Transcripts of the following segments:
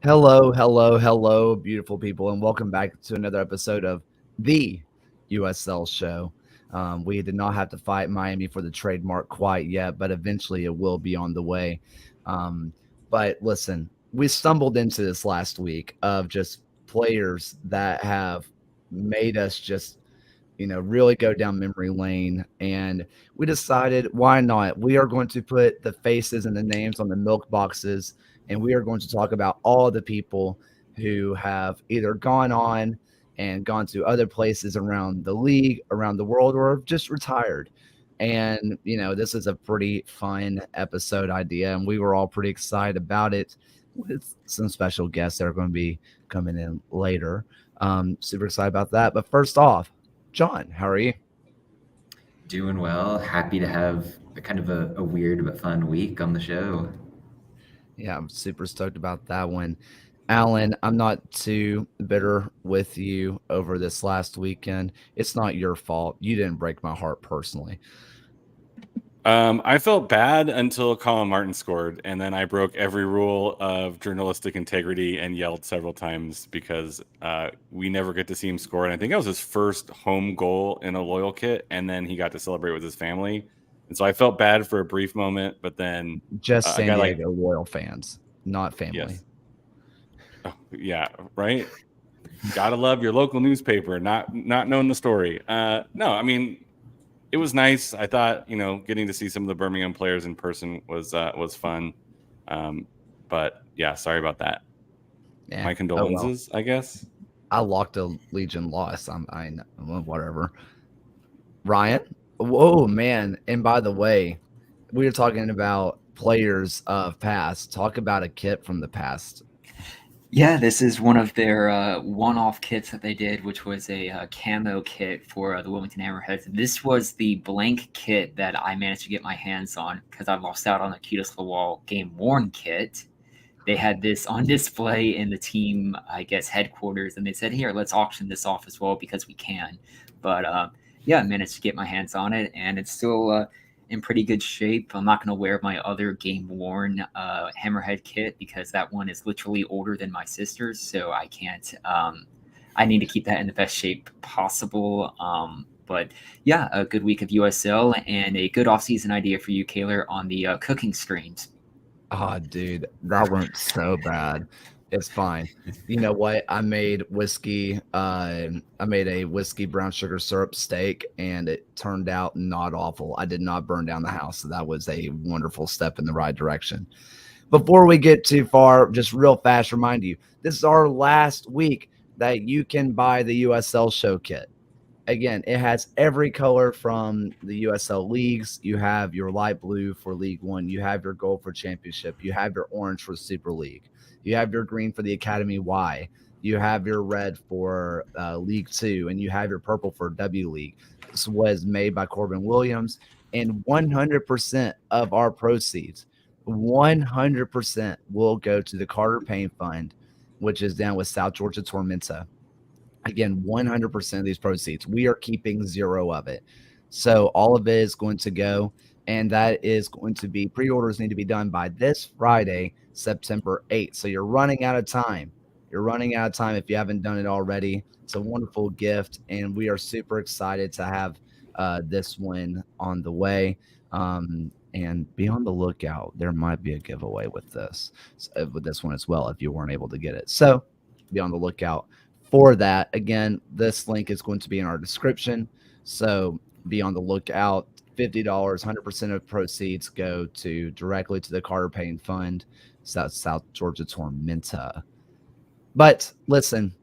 Hello, hello, hello, beautiful people, and welcome back to another episode of the USL Show. We did not have to fight Miami for the trademark quite yet, but eventually it will be on the way. Um, but listen, we stumbled into this last week of just players that have made us just really go down memory lane. And we decided, why not? We are going to put the faces and the names on the milk boxes, and we are going to talk about all the people who have either gone on and gone to other places around the league, around the world, or have just retired. And, this is a pretty fun episode idea, and we were all pretty excited about it with some special guests that are going to be coming in later. Super excited about that. But first off, John, how are you? Doing well. Happy to have a weird but fun week on the show. Yeah, I'm super stoked about that one. Alan, I'm not too bitter with you over this last weekend. It's not your fault. You didn't break my heart personally. I felt bad until Colin Martin scored, and then I broke every rule of journalistic integrity and yelled several times because we never get to see him score. And I think that was his first home goal in a Loyal kit, and then he got to celebrate with his family. And so I felt bad for a brief moment, but then Just San Diego Loyal fans, not family. Yes. Oh, yeah, right. Gotta love your local newspaper, not knowing the story. No, I mean, it was nice. I thought, getting to see some of the Birmingham players in person was fun. But yeah, sorry about that. Yeah. My condolences, I guess. I locked a Legion loss. I whatever. Ryan, whoa, man! And by the way, we were talking about players of past. Talk about a kit from the past. Yeah, this is one of their one-off kits that they did, which was a camo kit for the Wilmington Hammerheads. This was the blank kit that I managed to get my hands on because I lost out on the Cutest Lawal game-worn kit. They had this on display in the team, I guess, headquarters, and they said, here, let's auction this off as well because we can. But yeah, I managed to get my hands on it, and it's still in pretty good shape. I'm not going to wear my other game-worn Hammerhead kit because that one is literally older than my sister's, so I can't. I need to keep that in the best shape possible. But yeah, a good week of USL and a good off-season idea for you, Kaylor, on the cooking streams. Oh, dude, that went so bad. It's fine. You know what? I made whiskey. I made a whiskey brown sugar syrup steak, and it turned out not awful. I did not burn down the house, so that was a wonderful step in the right direction. Before we get too far, just real fast, remind you, this is our last week that you can buy the USL show kit. Again, it has every color from the USL leagues. You have your light blue for League One. You have your gold for Championship. You have your orange for Super League. You have your green for the Academy Y. You have your red for League Two, and you have your purple for W League. This was made by Corbin Williams, and 100% of our proceeds, 100% will go to the Carter Payne Fund, which is down with South Georgia Tormenta. Again, 100% of these proceeds. We are keeping zero of it. So all of it is going to go, and that is going to be pre-orders need to be done by this Friday, September 8th. So you're running out of time. You're running out of time if you haven't done it already. It's a wonderful gift, and we are super excited to have this one on the way. And be on the lookout. There might be a giveaway with this one as well if you weren't able to get it. So be on the lookout for that. Again, this link is going to be in our description, so be on the lookout. $50, 100% of proceeds go directly to the Carter Payne Fund, South Georgia Tormenta. But listen,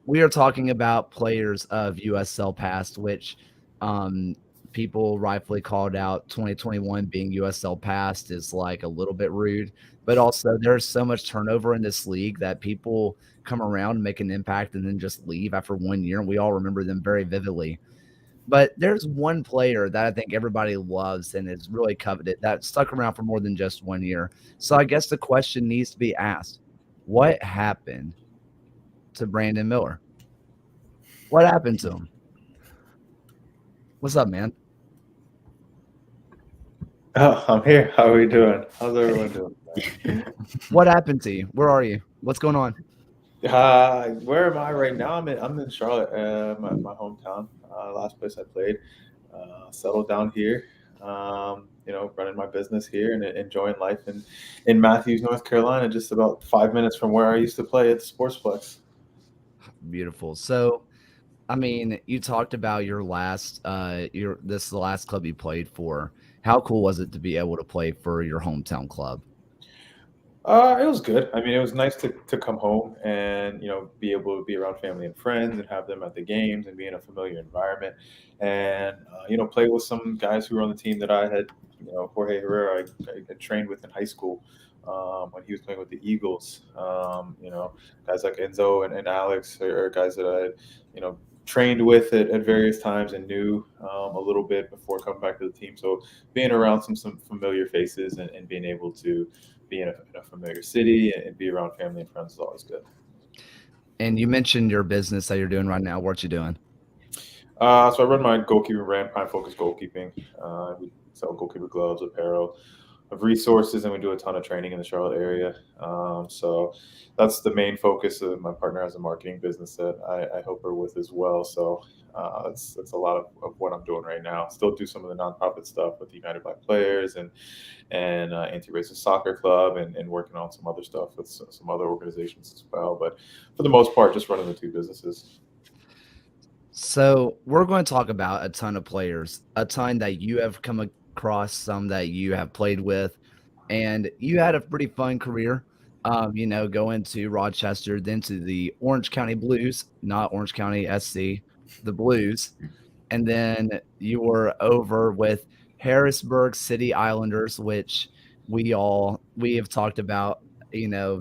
we are talking about players of USL past, which people rightfully called out 2021 being USL past is like a little bit rude, but also there's so much turnover in this league that people come around, make an impact, and then just leave after 1 year, and we all remember them very vividly. But there's one player that I think everybody loves and is really coveted that stuck around for more than just 1 year. So I guess the question needs to be asked, what happened to Brandon Miller? What happened to him? What's up, man? Oh, I'm here. How are we doing? How's everyone doing? What happened to you? Where are you? What's going on? Where am I right now? I'm in Charlotte, my hometown. Last place I played. Settled down here. Running my business here and enjoying life in Matthews, North Carolina, just about 5 minutes from where I used to play at the Sportsplex. Beautiful. So, I mean, you talked about your last, this is the last club you played for. How cool was it to be able to play for your hometown club? It was good. I mean, it was nice to come home and be able to be around family and friends and have them at the games and be in a familiar environment, and play with some guys who were on the team that I had. Jorge Herrera, I trained with in high school when he was playing with the Eagles. Guys like Enzo and Alex are guys that I had, trained with at various times and knew a little bit before coming back to the team. So being around some familiar faces and being able to be in a familiar city and be around family and friends is always good. And you mentioned your business that you're doing right now. What you doing? So I run my goalkeeping brand, Prime Focus Goalkeeping. We sell goalkeeper gloves, apparel, of resources, and we do a ton of training in the Charlotte area. So that's the main focus. My partner has a marketing business that I help her with as well. So that's a lot of what I'm doing right now. Still do some of the nonprofit stuff with the United Black Players and Anti-Racist Soccer Club and working on some other stuff with some other organizations as well. But for the most part, just running the two businesses. So we're going to talk about a ton of players, a ton that you have come across, some that you have played with, and you had a pretty fun career. Going to Rochester, then to the Orange County Blues, not Orange County SC, the Blues, and then you were over with Harrisburg City Islanders, which we have talked about,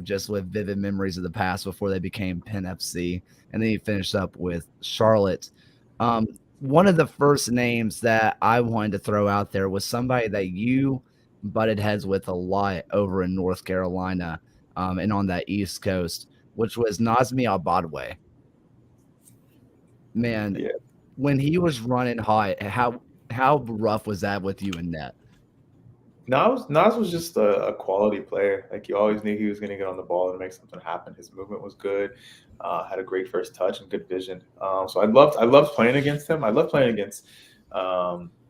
just with vivid memories of the past before they became Penn FC, and then you finished up with Charlotte. One of the first names that I wanted to throw out there was somebody that you butted heads with a lot over in North Carolina, and on that East Coast, which was Nazmi Abadwe. Man, Yeah. when he was running hot, how rough was that with you in net? Nas was just a quality player. Like you always knew he was going to get on the ball and make something happen. His movement was good, had a great first touch and good vision. So I loved playing against him. I loved playing against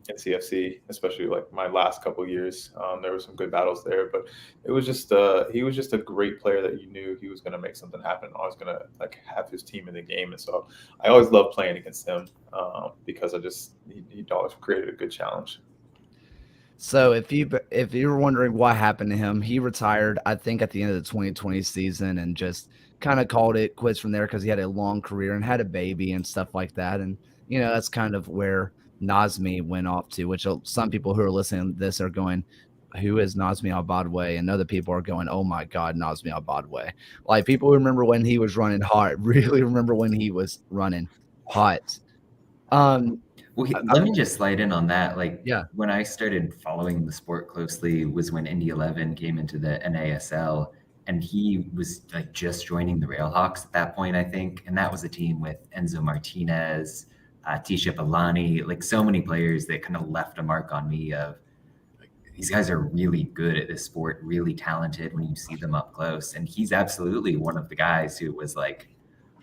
NCFC, especially like my last couple of years. There were some good battles there, but it was just he was just a great player that you knew he was going to make something happen. Always going to like have his team in the game, and so I always loved playing against him because he always created a good challenge. So if you were wondering what happened to him, he retired, I think, at the end of the 2020 season and just kind of called it quits from there because he had a long career and had a baby and stuff like that. And that's kind of where Nazmi went off to, which some people who are listening to this are going, who is Nazmi Abadwe? And other people are going, oh my God, Nazmi Abadwe. Like people remember when he was running hot, really remember when he was running hot. Well, let me just slide in on that. Like, Yeah. when I started following the sport closely was when Indy 11 came into the NASL, and he was like just joining the Railhawks at that point, I think. And that was a team with Enzo Martinez, Tisha Balani, like so many players that kind of left a mark on me of like, these guys are really good at this sport, really talented when you see them up close. And he's absolutely one of the guys who was like,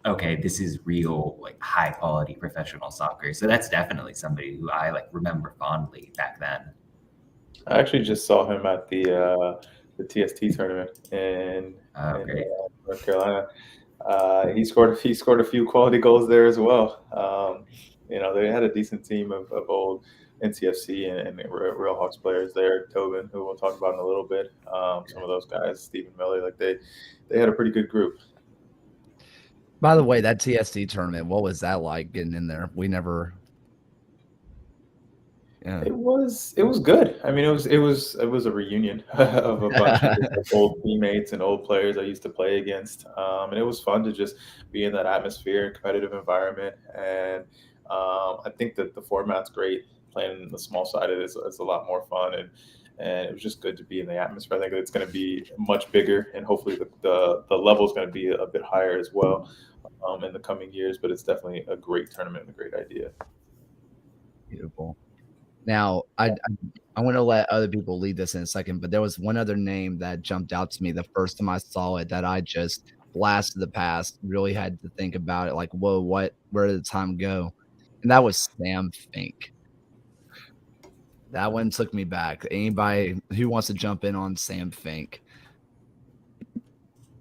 okay, this is real, like high quality professional soccer. So that's definitely somebody who I like remember fondly back then. I actually just saw him at the TST tournament in Great. North Carolina. He scored a few quality goals there as well. They had a decent team of old NCFC and Real Hawks players there. Tobin, who we'll talk about in a little bit. Some of those guys, Stephen Miller, like they had a pretty good group. By the way, that TST tournament, what was that like getting in there? We never. Yeah. It was good. I mean, it was a reunion of a bunch of old teammates and old players I used to play against, and it was fun to just be in that atmosphere, competitive environment, and I think that the format's great. Playing in the small sided is a lot more fun, and it was just good to be in the atmosphere. I think it's going to be much bigger, and hopefully the level is going to be a bit higher as well in the coming years. But it's definitely a great tournament and a great idea. Beautiful. Now, I want to let other people lead this in a second, but there was one other name that jumped out to me the first time I saw it that I just blasted the past. Really had to think about it, like, whoa, where did the time go? And that was Sam Fink. That one took me back. Anybody who wants to jump in on Sam Fink?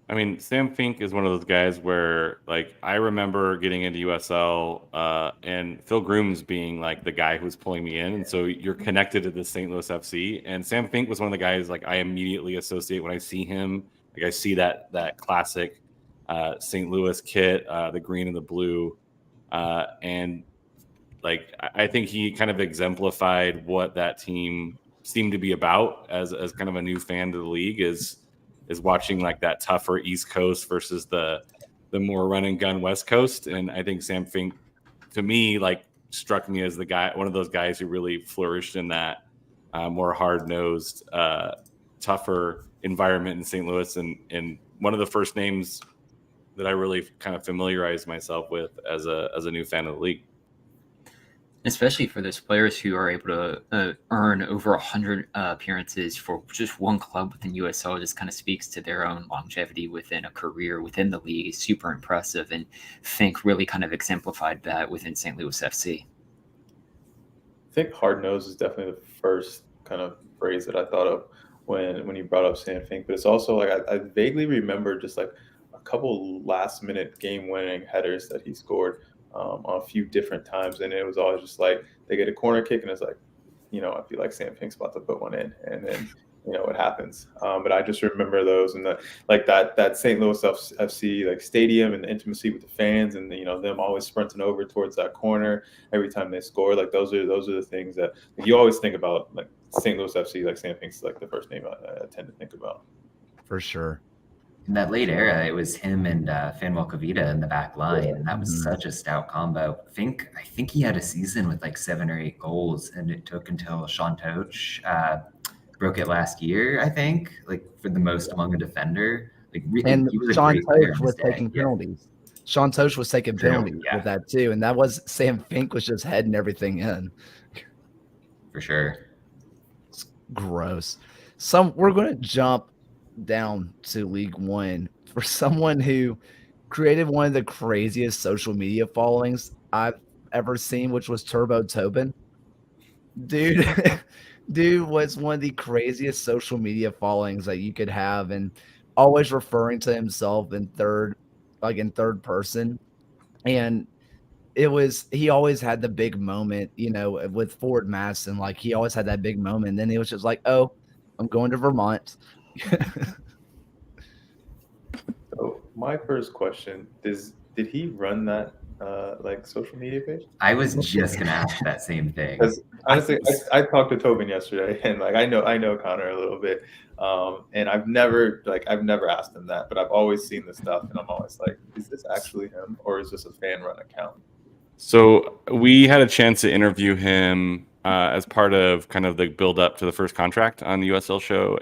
I mean, Sam Fink is one of those guys where, like, I remember getting into USL and Phil Grooms being like the guy who was pulling me in, and so you're connected to the St. Louis FC. And Sam Fink was one of the guys like I immediately associate when I see him. Like I see that classic St. Louis kit, the green and the blue, and like I think he kind of exemplified what that team seemed to be about as kind of a new fan to the league is watching like that tougher East Coast versus the more run and gun West Coast. And I think Sam Fink, to me, like struck me as the guy, one of those guys who really flourished in that more hard nosed, tougher environment in St. Louis. And one of the first names that I really kind of familiarized myself with as a new fan of the league. Especially for those players who are able to earn over 100 appearances for just one club within USL, just kind of speaks to their own longevity within a career within the league. Is super impressive, and Fink really kind of exemplified that within St. Louis FC. I think hard nose is definitely the first kind of phrase that I thought of when you brought up Sam Fink. But it's also like I vaguely remember just like a couple last minute game winning headers that he scored on a few different times, and it was always just like they get a corner kick and it's like, I feel like Sam Fink's about to put one in, and then it happens. But I just remember those and that St. Louis FC like stadium and the intimacy with the fans, and them always sprinting over towards that corner every time they score. Like those are the things that you always think about. Like St. Louis FC, like Sam Fink's like the first name I tend to think about. For sure. In that late era, it was him and Fanuel Kavita in the back line, and that was such a stout combo. I think he had a season with like 7 or 8 goals, and it took until Sean Toch broke it last year, I think, like for the most among a defender. Like really, And he was a Sean great player Toch on was his day. taking penalties. Sean Toch was taking True, penalties yeah. with that too, and that was Sam Fink was just heading everything in. For sure. It's gross. We're going to jump down to League One for someone who created one of the craziest social media followings I've ever seen, which was Turbo Tobin. Dude was one of the craziest social media followings that you could have, and always referring to himself in third person. And he always had the big moment, with Ford Madison. Like he always had that big moment. And then he was just like, "Oh, I'm going to Vermont." So my first question is: did he run that like social media page? I was just gonna ask that same thing. Because honestly, I talked to Tobin yesterday, and like I know Connor a little bit, and I've never asked him that, but I've always seen this stuff, and I'm always like, is this actually him, or is this a fan run account? So we had a chance to interview him as part of kind of the build up to the first contract on the USL show.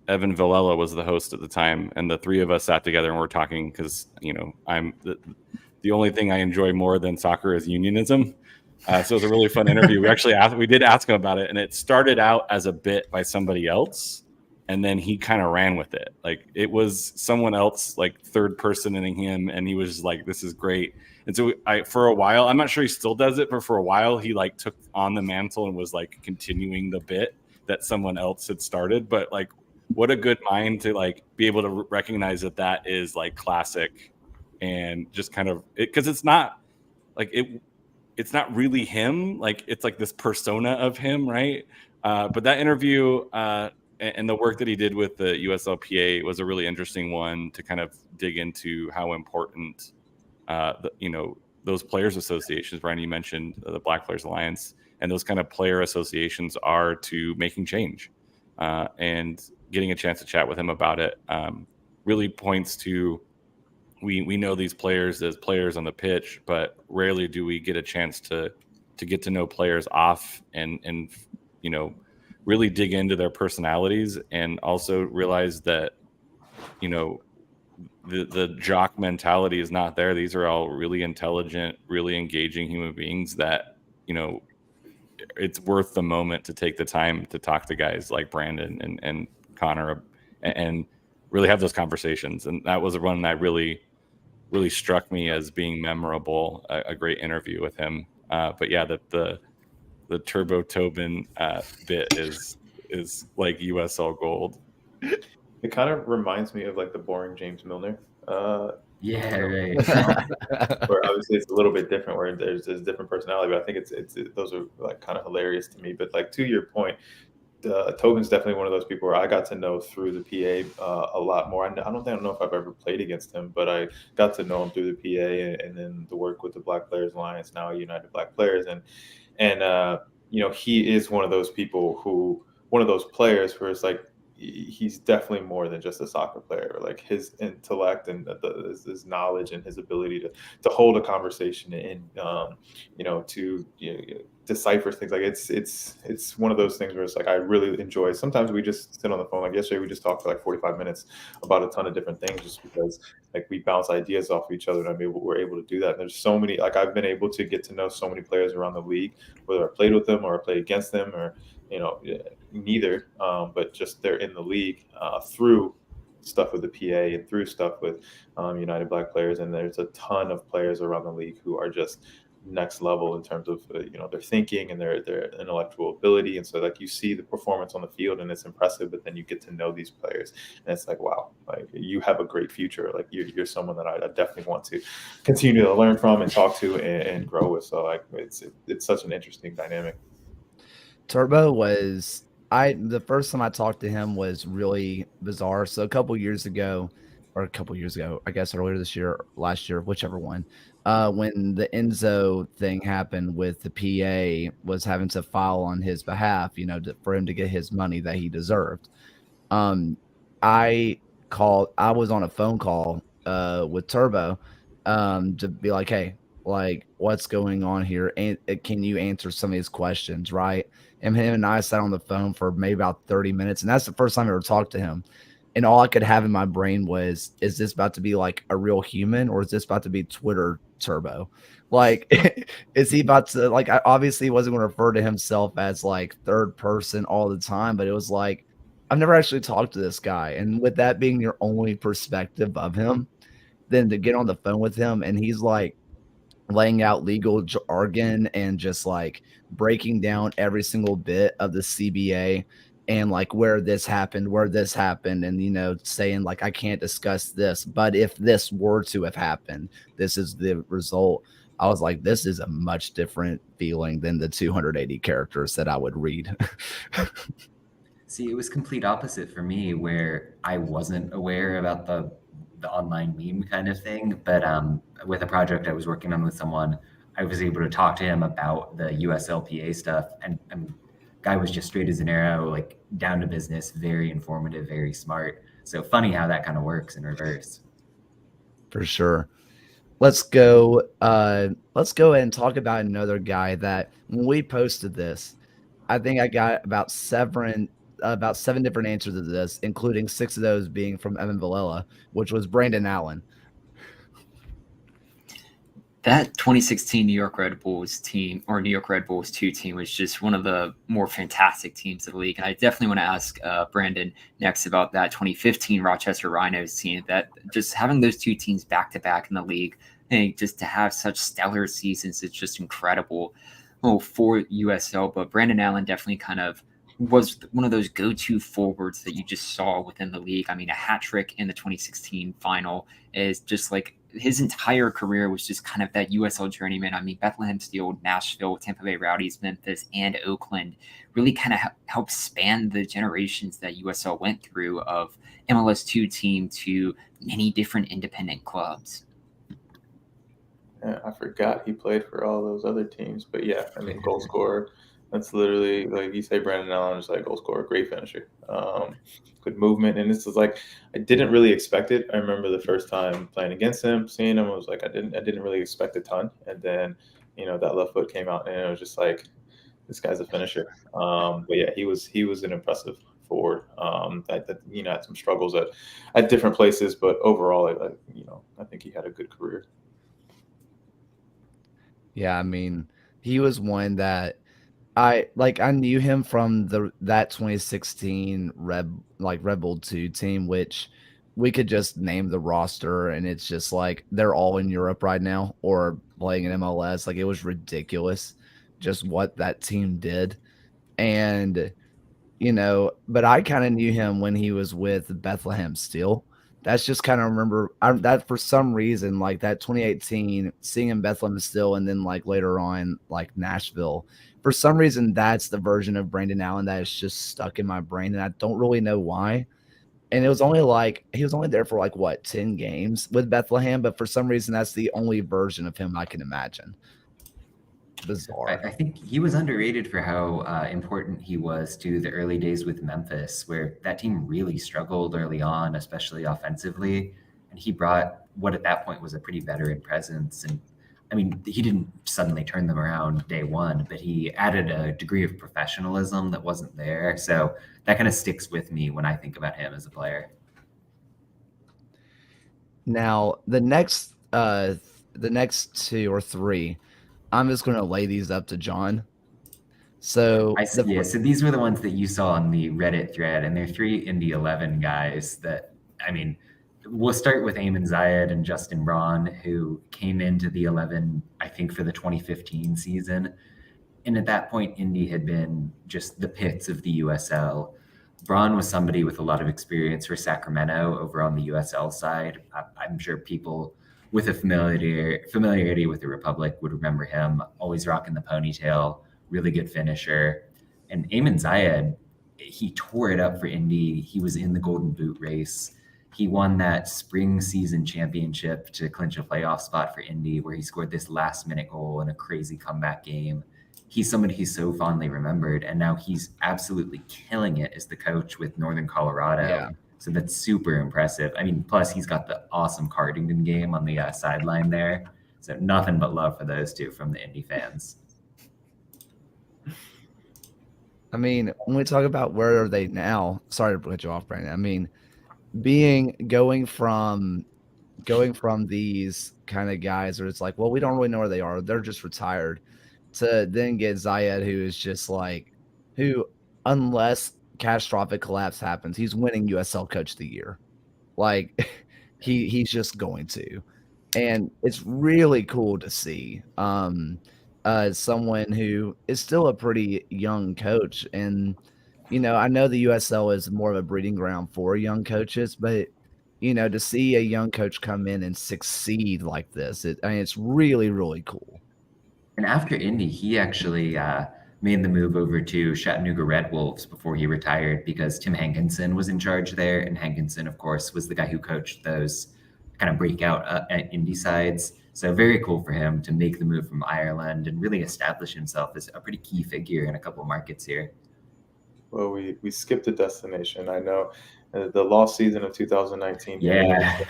Evan Villela was the host at the time, and the three of us sat together and we're talking because I'm the only thing I enjoy more than soccer is unionism. So it was a really fun interview. We did ask him about it, and it started out as a bit by somebody else, and then he kind of ran with it. Like it was someone else, like third personing him, and he was like, "This is great." And so for a while, I'm not sure he still does it, but for a while he like took on the mantle and was like continuing the bit that someone else had started. But like, what a good mind to like be able to recognize that is like classic, and just kind of because it's not like it's not really him. Like it's like this persona of him, right? But that interview and the work that he did with the USLPA was a really interesting one to kind of dig into how important those players associations, Brian, you mentioned the Black Players Alliance, and those kind of player associations are to making change. And getting a chance to chat with him about it really points to we know these players as players on the pitch, but rarely do we get a chance to get to know players off and really dig into their personalities, and also realize that the jock mentality is not there. These are all really intelligent, really engaging human beings that it's worth the moment to take the time to talk to guys like Brandon and Connor and really have those conversations. And that was one that really struck me as being memorable, a great interview with him. But yeah, the Turbo Tobin bit is like USL gold. It kind of reminds me of like the boring James Milner. Yeah, right. Where obviously it's a little bit different, where there's different personality, but I think it's those are like kind of hilarious to me. But like to your point, Tobin's definitely one of those people where I got to know through the PA a lot more. I don't know if I've ever played against him, but I got to know him through the PA and then the work with the Black Players Alliance, now United Black Players, and he is one of those players where it's like he's definitely more than just a soccer player. Like his intellect and his knowledge and his ability to hold a conversation and to decipher things. Like it's one of those things where it's like I really enjoy. Sometimes we just sit on the phone. Like yesterday, we just talked for like 45 minutes about a ton of different things, just because like we bounce ideas off of each other, and we're able to do that. And there's so many. Like I've been able to get to know so many players around the league, whether I played with them or I played against them, or neither, but just they're in the league through stuff with the PA and through stuff with United Black Players. And there's a ton of players around the league who are just next level in terms of their thinking and their intellectual ability. And so like you see the performance on the field and it's impressive, but then you get to know these players and it's like, wow, like you have a great future. Like you're someone that I definitely want to continue to learn from and talk to and grow with. So like it's such an interesting dynamic. Turbo was the first time I talked to him was really bizarre. So a couple years ago, I guess earlier this year, last year, whichever one, when the Enzo thing happened with the PA was having to file on his behalf, for him to get his money that he deserved. I was on a phone call with Turbo to be like, hey, like what's going on here? And can you answer some of these questions, right? And him and I sat on the phone for maybe about 30 minutes. And that's the first time I ever talked to him. And all I could have in my brain was, is this about to be like a real human, or is this about to be Twitter Turbo? Like, is he about to, like, I obviously wasn't going to refer to himself as like third person all the time, but it was like, I've never actually talked to this guy. And with that being your only perspective of him, then to get on the phone with him and he's like laying out legal jargon and just like breaking down every single bit of the CBA and like where this happened, and saying like I can't discuss this, but if this were to have happened, this is the result. I was like, this is a much different feeling than the 280 characters that I would read. See, it was complete opposite for me, where I wasn't aware about the online meme kind of thing, but with a project I was working on with someone, I was able to talk to him about the USLPA stuff, and guy was just straight as an arrow, like down to business, very informative, very smart. So funny how that kind of works in reverse. For sure. Let's go ahead and talk about another guy that when we posted this, I think I got about seven different answers to this, including 6 of those being from Evan Villela, which was Brandon Allen. That 2016 New York Red Bulls 2 team was just one of the more fantastic teams of the league. And I definitely want to ask Brandon next about that 2015 Rochester Rhinos team, that just having those two teams back to back in the league, and just to have such stellar seasons, it's just incredible for USL. But Brandon Allen definitely kind of was one of those go-to forwards that you just saw within the league. I mean, a hat trick in the 2016 final is just like his entire career was just kind of that USL journeyman. I mean, Bethlehem Steel, Nashville, Tampa Bay Rowdies, Memphis, and Oakland really kind of helped span the generations that USL went through, of MLS2 team to many different independent clubs. Yeah, I forgot he played for all those other teams, but yeah, I mean, goal scorer. That's literally, like you say, Brandon Allen is like goal scorer, great finisher, good movement. And this is like, I didn't really expect it. I remember the first time playing against him, seeing him, I was like, I didn't really expect a ton. And then, that left foot came out and it was just like, this guy's a finisher. But yeah, he was an impressive forward. That had some struggles at different places, but overall, I think he had a good career. Yeah, I mean, he was one that I knew him from that 2016 Red Bull 2 team, which we could just name the roster and it's just like they're all in Europe right now or playing in MLS. Like it was ridiculous just what that team did. And but I kind of knew him when he was with Bethlehem Steel. That's just kind of remember that for some reason, like that 2018, seeing him Bethlehem Steel, and then like later on, like Nashville. For some reason, that's the version of Brandon Allen that is just stuck in my brain, and I don't really know why. And it was only like he was only there for like what 10 games with Bethlehem, but for some reason, that's the only version of him I can imagine. Bizarre. I think he was underrated for how important he was to the early days with Memphis, where that team really struggled early on, especially offensively. And he brought what at that point was a pretty veteran presence. And I mean, he didn't suddenly turn them around day one, but he added a degree of professionalism that wasn't there. So that kind of sticks with me when I think about him as a player. Now, the next two or three, I'm just going to lay these up to John. So so these were the ones that you saw on the Reddit thread, and they're 3 Indy 11 guys that, I mean, we'll start with Eamon Zayed and Justin Braun, who came into the 11, I think, for the 2015 season. And at that point, Indy had been just the pits of the USL. Braun was somebody with a lot of experience for Sacramento over on the USL side. I'm sure people with a familiarity with the Republic would remember him, always rocking the ponytail, really good finisher. And Eamon Zayed, he tore it up for Indy. He was in the Golden Boot race. He won that spring season championship to clinch a playoff spot for Indy, where he scored this last-minute goal in a crazy comeback game. He's somebody he's so fondly remembered, and now he's absolutely killing it as the coach with Northern Colorado. Yeah. So that's super impressive. I mean, plus he's got the awesome Cardington game on the sideline there. So nothing but love for those two from the Indy fans. I mean, when we talk about where are they now, sorry to put you off, Brandon. I mean, going from these kind of guys where it's like, well, we don't really know where they are. They're just retired, to then get Zayed, who is just like, who, unless catastrophic collapse happens, he's winning USL Coach of the Year. Like he's just going to, and it's really cool to see someone who is still a pretty young coach. And I know the USL is more of a breeding ground for young coaches, but to see a young coach come in and succeed like this, it's really, really cool. And after Indy, he actually made the move over to Chattanooga Red Wolves before he retired, because Tim Hankinson was in charge there. And Hankinson, of course, was the guy who coached those kind of breakout Indy sides. So very cool for him to make the move from Ireland and really establish himself as a pretty key figure in a couple of markets here. Well, we skipped a destination. I know the lost season of 2019. Yeah.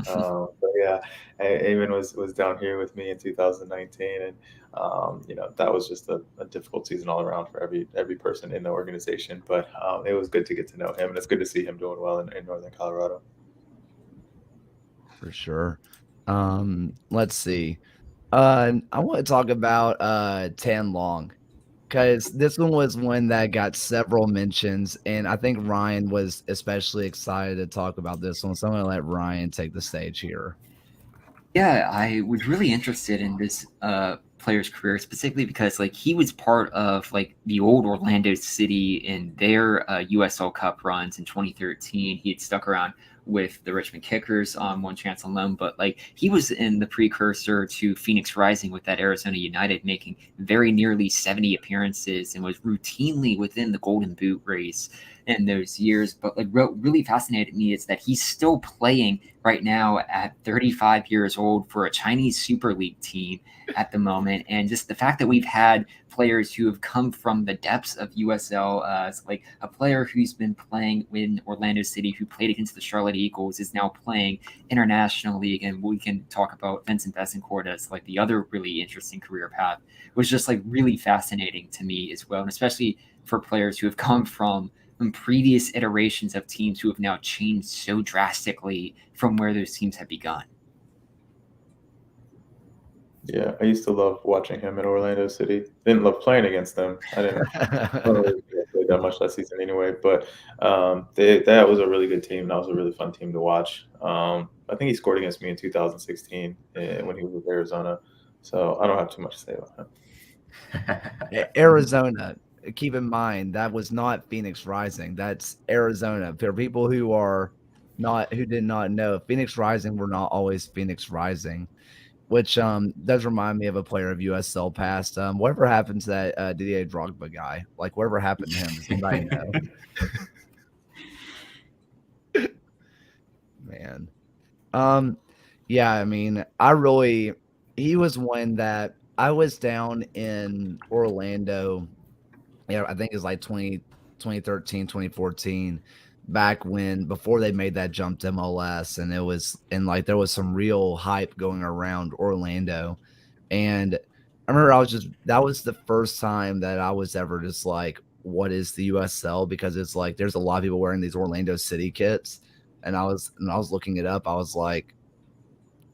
But yeah, Eamon was down here with me in 2019, and that was just a difficult season all around for every person in the organization. But it was good to get to know him, and it's good to see him doing well in Northern Colorado. For sure. Let's see. I want to talk about Tan Long, because this one was one that got several mentions, and I think Ryan was especially excited to talk about this one. So I'm going to let Ryan take the stage here. Yeah, I was really interested in this player's career, specifically because he was part of the old Orlando City in their USL Cup runs in 2013. He had stuck around with the Richmond Kickers on one chance on loan, but he was in the precursor to Phoenix Rising with that Arizona United, making very nearly 70 appearances and was routinely within the Golden Boot race in those years. But what really fascinated me is that he's still playing right now at 35 years old for a Chinese Super League team at the moment. And just the fact that we've had players who have come from the depths of USL, a player who's been playing in Orlando City, who played against the Charlotte Eagles, is now playing international league. And we can talk about Vincent Betancourt as the other really interesting career path. It was just really fascinating to me as well. And especially for players who have come from previous iterations of teams who have now changed so drastically from where those teams have begun. Yeah, I used to love watching him in Orlando City. Didn't love playing against them. I didn't really play that much last season anyway. But that was a really good team. That was a really fun team to watch. I think he scored against me in 2016 when he was with Arizona. So I don't have too much to say about him. Arizona. Keep in mind that was not Phoenix Rising. That's Arizona. For people who did not know, Phoenix Rising were not always Phoenix Rising, which does remind me of a player of USL past. Whatever happened to that Didier Drogba guy? Like whatever happened to him? Does anybody know? Man. Yeah, I mean, he was one that I was down in Orlando. Yeah, I think it's like 2013, 2014, back before they made that jump to MLS, and like there was some real hype going around Orlando. And I remember that was the first time that I was ever just like, what is the USL? Because it's like there's a lot of people wearing these Orlando City kits. And I was looking it up. I was like,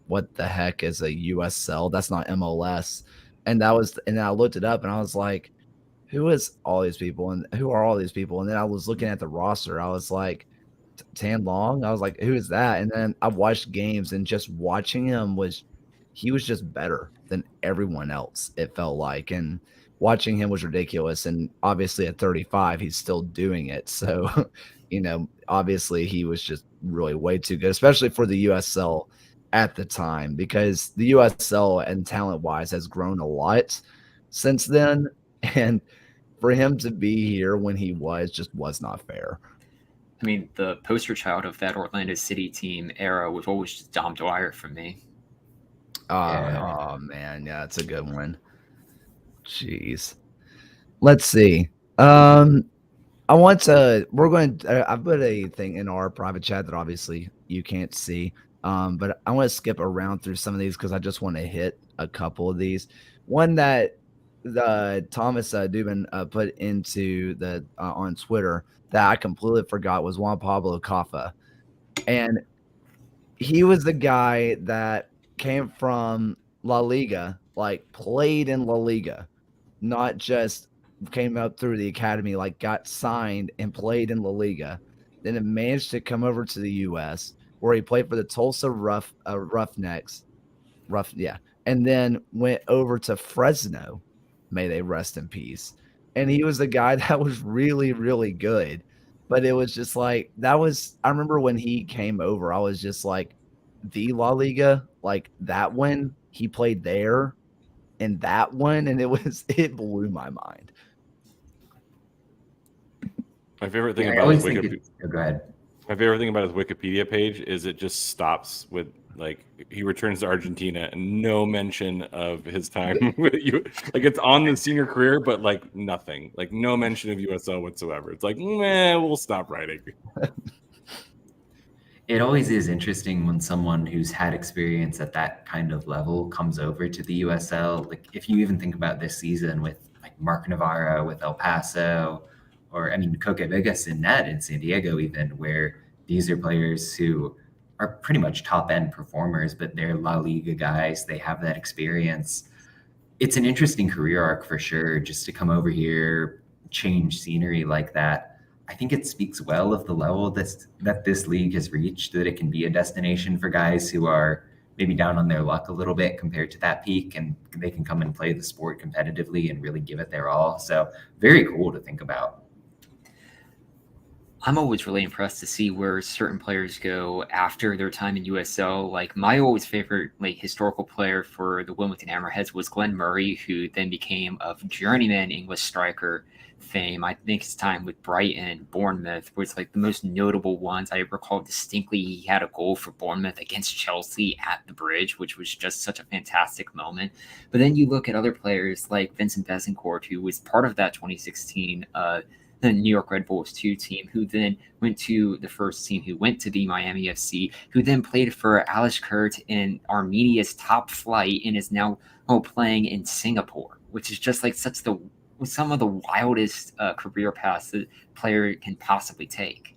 what the heck is a USL? That's not MLS. And then I looked it up and I was like, who is all these people and who are all these people? And then I was looking at the roster. I was like, Tan Long. I was like, who is that? And then I watched games, and just watching him he was just better than everyone else, it felt like. And watching him was ridiculous. And obviously at 35, he's still doing it. So, obviously he was just really way too good, especially for the USL at the time, because the USL and talent wise has grown a lot since then. And for him to be here when he was not fair. I mean, the poster child of that Orlando City team era was always just Dom Dwyer for me. Oh man, yeah, it's a good one. Jeez. Let's see. I put a thing in our private chat that obviously you can't see. But I want to skip around through some of these because I just want to hit a couple of these. One that Thomas Dubin put into on Twitter that I completely forgot was Juan Pablo Caffa. And he was the guy that came from La Liga, like played in La Liga, not just came up through the academy, like got signed and played in La Liga. Then it managed to come over to the U.S. where he played for the Tulsa Roughnecks. And then went over to Fresno. May they rest in peace. And he was the guy that was really, really good. But it was just like, I remember when he came over, I was just like, the La Liga, like that one, he played there and that one, and it blew my mind. My favorite thing about his go ahead. My favorite thing about his Wikipedia page is it just stops with like he returns to Argentina and no mention of his time with you. Like it's on the senior career, but like nothing, like no mention of USL whatsoever. It's like, we'll stop writing. It always is interesting when someone who's had experience at that kind of level comes over to the USL. Like if you even think about this season with like Mark Navarro with El Paso, or I mean Coque Vegas in net in San Diego, even, where these are players who are pretty much top end performers, but they're La Liga guys. They have that experience. It's an interesting career arc for sure, just to come over here, change scenery like that. I think it speaks well of the level that this league has reached, that it can be a destination for guys who are maybe down on their luck a little bit compared to that peak, and they can come and play the sport competitively and really give it their all. So very cool to think about. I'm always really impressed to see where certain players go after their time in USL. Like my always favorite like historical player for the Wilmington Hammerheads was Glenn Murray, who then became of journeyman English striker fame. I think his time with Brighton, Bournemouth was like the most notable ones. I recall distinctly he had a goal for Bournemouth against Chelsea at the Bridge, which was just such a fantastic moment. But then you look at other players like Vincent Betancourt, who was part of that 2016 the New York Red Bulls 2 team, who then went to the first team, who went to the Miami FC, who then played for Alish Kurt in Armenia's top flight and is now playing in Singapore, which is just like some of the wildest career paths that a player can possibly take.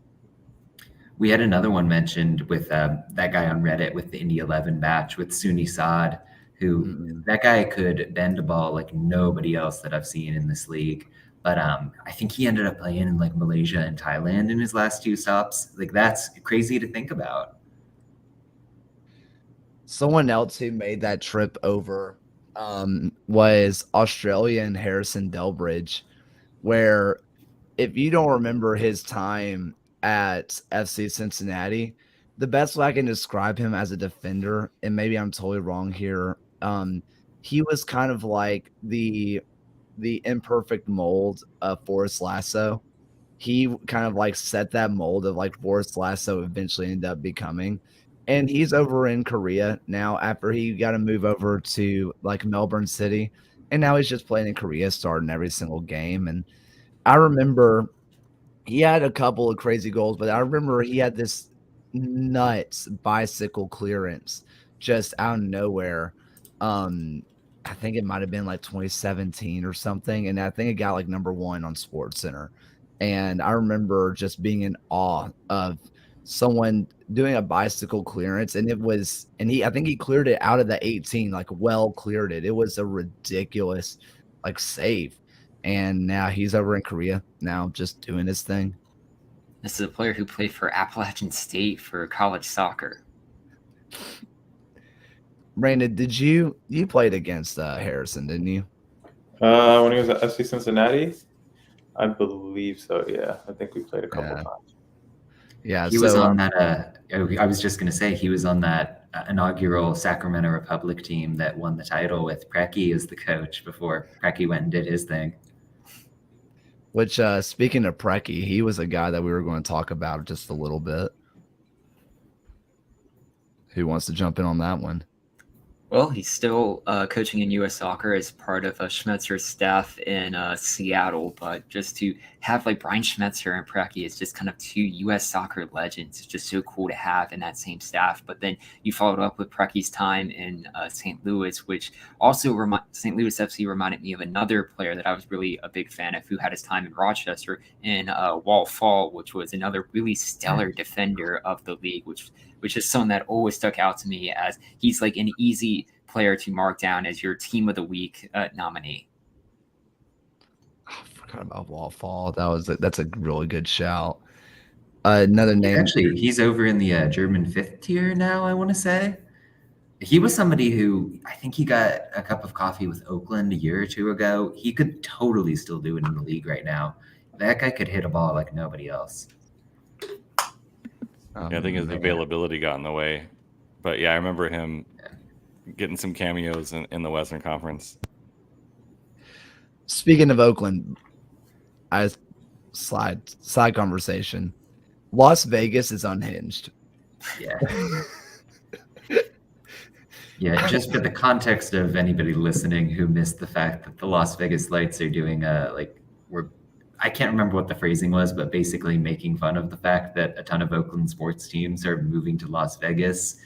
We had another one mentioned with that guy on Reddit with the Indy 11 batch with Suni Saad, who that guy could bend a ball like nobody else that I've seen in this league. But I think he ended up playing in like Malaysia and Thailand in his last 2 stops. Like that's crazy to think about. Someone else who made that trip over was Australian Harrison Delbridge, where if you don't remember his time at FC Cincinnati, the best way I can describe him as a defender, and maybe I'm totally wrong here, he was kind of like the imperfect mold of Forrest Lasso. He kind of like set that mold of like Forrest Lasso eventually ended up becoming. And he's over in Korea now after he got to move over to like Melbourne City. And now he's just playing in Korea, starting every single game. And I remember he had a couple of crazy goals, but I remember he had this nuts bicycle clearance just out of nowhere. I think it might have been like 2017 or something. And I think it got like #1 on Sports Center. And I remember just being in awe of someone doing a bicycle clearance, and I think he cleared it out of the 18, like well cleared it. It was a ridiculous like save. And now he's over in Korea now just doing his thing. This is a player who played for Appalachian State for college soccer. Brandon, did you played against Harrison, didn't you? When he was at FC Cincinnati, I believe so. Yeah, I think we played a couple times. Yeah, he was on that. I was just going to say he was on that inaugural Sacramento Republic team that won the title with Preki as the coach before Preki went and did his thing. Which, speaking of Preki, he was a guy that we were going to talk about just a little bit. Who wants to jump in on that one? Well, he's still coaching in U.S. Soccer as part of Schmetzer's staff in Seattle. But just to have like Brian Schmetzer and Preki is just kind of 2 U.S. Soccer legends. It's just so cool to have in that same staff. But then you followed up with Preki's time in St. Louis, which also St. Louis FC reminded me of another player that I was really a big fan of who had his time in Rochester in Walt Fall, which was another really stellar defender of the league, which is someone that always stuck out to me as he's like an easy player to mark down as your team of the week nominee. I forgot about Walt Fall. That's a really good shout. Another name. Actually, he's over in the German 5th tier now, I want to say. He was somebody who I think he got a cup of coffee with Oakland a year or 2 ago. He could totally still do it in the league right now. That guy could hit a ball like nobody else. Yeah, I think his availability got in the way. But yeah, I remember him getting some cameos in the Western Conference. Speaking of Oakland, side conversation. Las Vegas is unhinged. Yeah. Yeah, just for the context of anybody listening who missed the fact that the Las Vegas Lights are doing I can't remember what the phrasing was, but basically making fun of the fact that a ton of Oakland sports teams are moving to Las Vegas.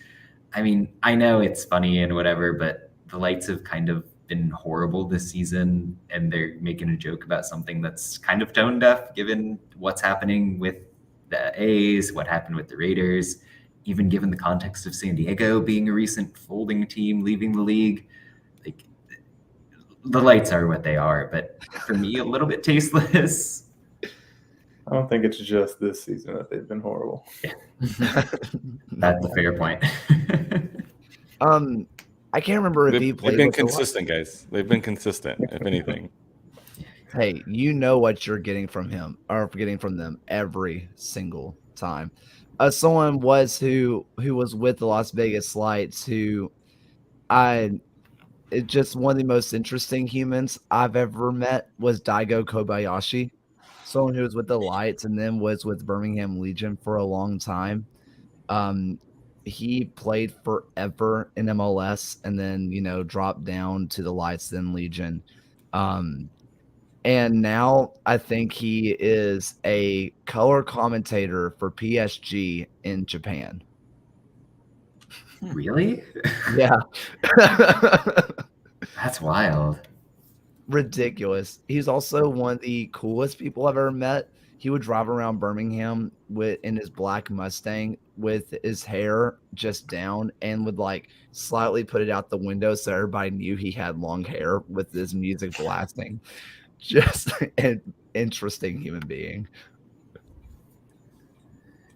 I mean, I know it's funny and whatever, but the Lights have kind of been horrible this season, and they're making a joke about something that's kind of tone deaf given what's happening with the A's, what happened with the Raiders, even given the context of San Diego being a recent folding team leaving the league. Like, the Lights are what they are, but for me, a little bit tasteless. I don't think it's just this season that they've been horrible. Yeah. That's a fair point. I can't remember if he played. They've been consistent, guys. They've been consistent, if anything. Hey, you know what you're getting from him or getting from them every single time. Someone who was with the Las Vegas Lights it's just one of the most interesting humans I've ever met was Daigo Kobayashi, someone who was with the Lights and then was with Birmingham Legion for a long time. He played forever in MLS and then, dropped down to the Lights, then Legion. And now I think he is a color commentator for PSG in Japan. Really? Yeah. That's wild. Ridiculous. He's also one of the coolest people I've ever met. he would drive around Birmingham in his black Mustang with his hair just down and would like slightly put it out the window so everybody knew he had long hair with his music blasting. Just an interesting human being.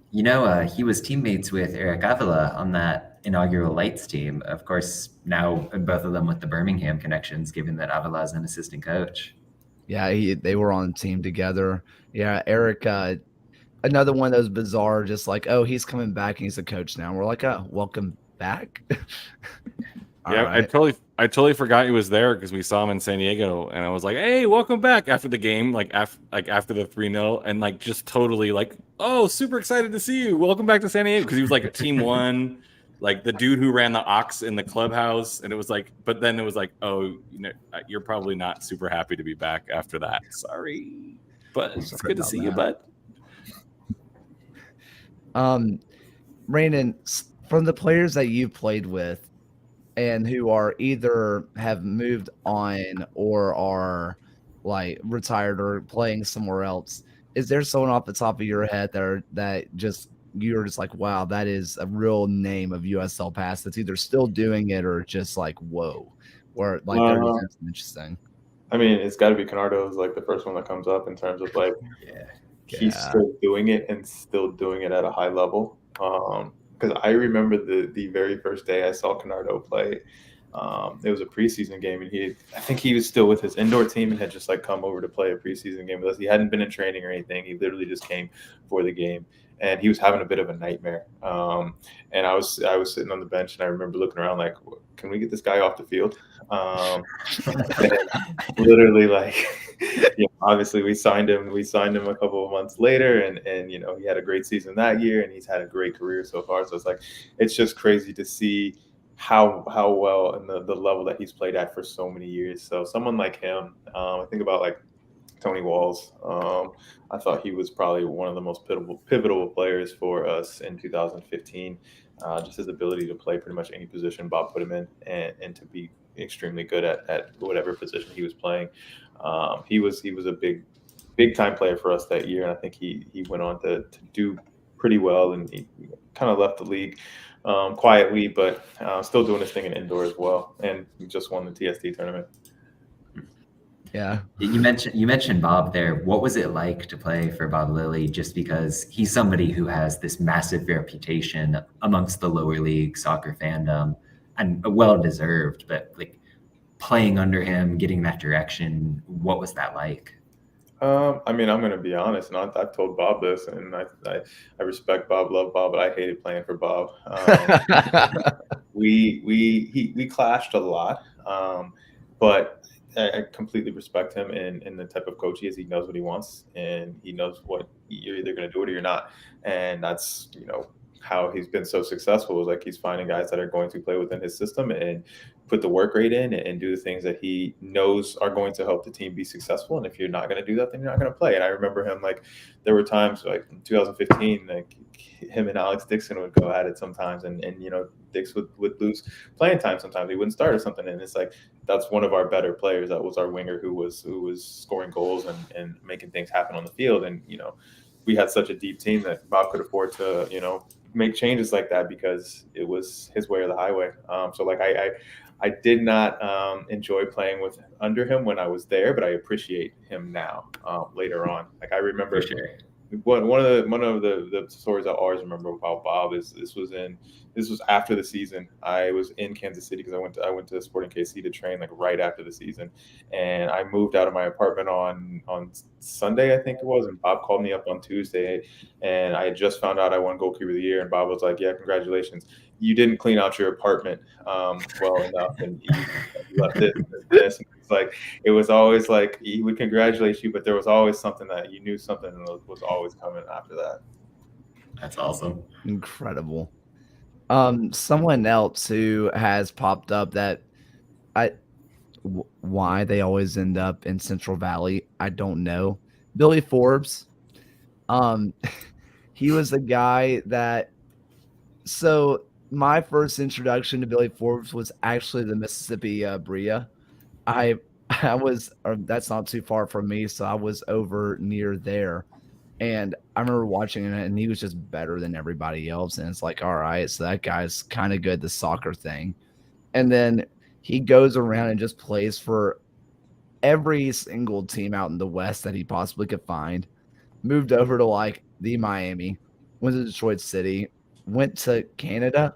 You know, he was teammates with Eric Avila on that inaugural Lights team. Of course, now both of them with the Birmingham connections, given that Avila is an assistant coach. Yeah, they were on the team together. Yeah, Eric, another one of those bizarre, just like, oh, he's coming back and he's a coach now. And we're like, oh, welcome back. Yeah, right. I totally forgot he was there because we saw him in San Diego, and I was like, "Hey, welcome back!" After the game, like after the 3-0, and like just totally like, "Oh, super excited to see you! Welcome back to San Diego!" Because he was like a team one, like the dude who ran the Ox in the clubhouse, and it was like, but then it was like, "Oh, you know, you're probably not super happy to be back after that. Sorry, but it's good to see you, bud." Brandon, from the players that you've played with and who are either have moved on or are like retired or playing somewhere else, is there someone off the top of your head that just you're just like, wow, that is a real name of USL Pass that's either still doing it or just like, whoa, or like they're just interesting? I mean, it's got to be Canardo is like the first one that comes up in terms of like, he's still doing it and still doing it at a high level. Because I remember the very first day I saw Canardo play. It was a preseason game, and I think he was still with his indoor team and had just like come over to play a preseason game with us. He hadn't been in training or anything. He literally just came for the game, and he was having a bit of a nightmare. And I was sitting on the bench, and I remember looking around like, can we get this guy off the field? Literally, like, obviously we signed him a couple of months later, and he had a great season that year, and he's had a great career so far. So it's like, it's just crazy to see how well and the level that he's played at for so many years. So someone like him, I think about like Tony Walls. I thought he was probably one of the most pivotal players for us in 2015. Just his ability to play pretty much any position Bob put him in, and to be extremely good at whatever position he was playing. He was a big time player for us that year, and I think he went on to do pretty well, and he kind of left the league quietly, but still doing his thing in indoor as well, and he just won the TST tournament. Yeah. You mentioned Bob there. What was it like to play for Bob Lilley? Just because he's somebody who has this massive reputation amongst the lower league soccer fandom, and well deserved, but like playing under him, getting that direction, what was that like? I mean, I'm going to be honest, and I've told Bob this, and I respect Bob, love Bob, but I hated playing for Bob. We clashed a lot, but I completely respect him and the type of coach he is. He knows what he wants, and he knows what you're either going to do it or you're not, and that's how he's been so successful is like he's finding guys that are going to play within his system and put the work rate in and do the things that he knows are going to help the team be successful. And if you're not going to do that, then you're not going to play. And I remember him, like, there were times like in 2015, like him and Alex Dixon would go at it sometimes, and Dix would lose playing time sometimes. He wouldn't start or something, and it's like that's one of our better players. That was our winger who was scoring goals and making things happen on the field. And we had such a deep team that Bob could afford to make changes like that because it was his way or the highway. So like I did not enjoy playing under him when I was there, but I appreciate him now later on. Like I remember one of the stories I always remember about Bob is this was after the season. I was in Kansas City because I went to Sporting KC to train like right after the season, and I moved out of my apartment on Sunday, I think it was, and Bob called me up on Tuesday, and I had just found out I won goalkeeper of the year, and Bob was like, "Yeah, congratulations. You didn't clean out your apartment well enough, and you left it." It's like it was always like he would congratulate you, but there was always something that you knew something was always coming after that. That's awesome. Incredible. Someone else who has popped up that why they always end up in Central Valley, I don't know. Billy Forbes. He was a guy that. So my first introduction to Billy Forbes was actually the Mississippi Bria. I was, or that's not too far from me, so I was over near there, And I remember watching it, and he was just better than everybody else. And it's like, all right, so that guy's kind of good at the soccer thing. And then he goes around and just plays for every single team out in the West that he possibly could find. Moved over to like the Miami, went to Detroit City, went to Canada,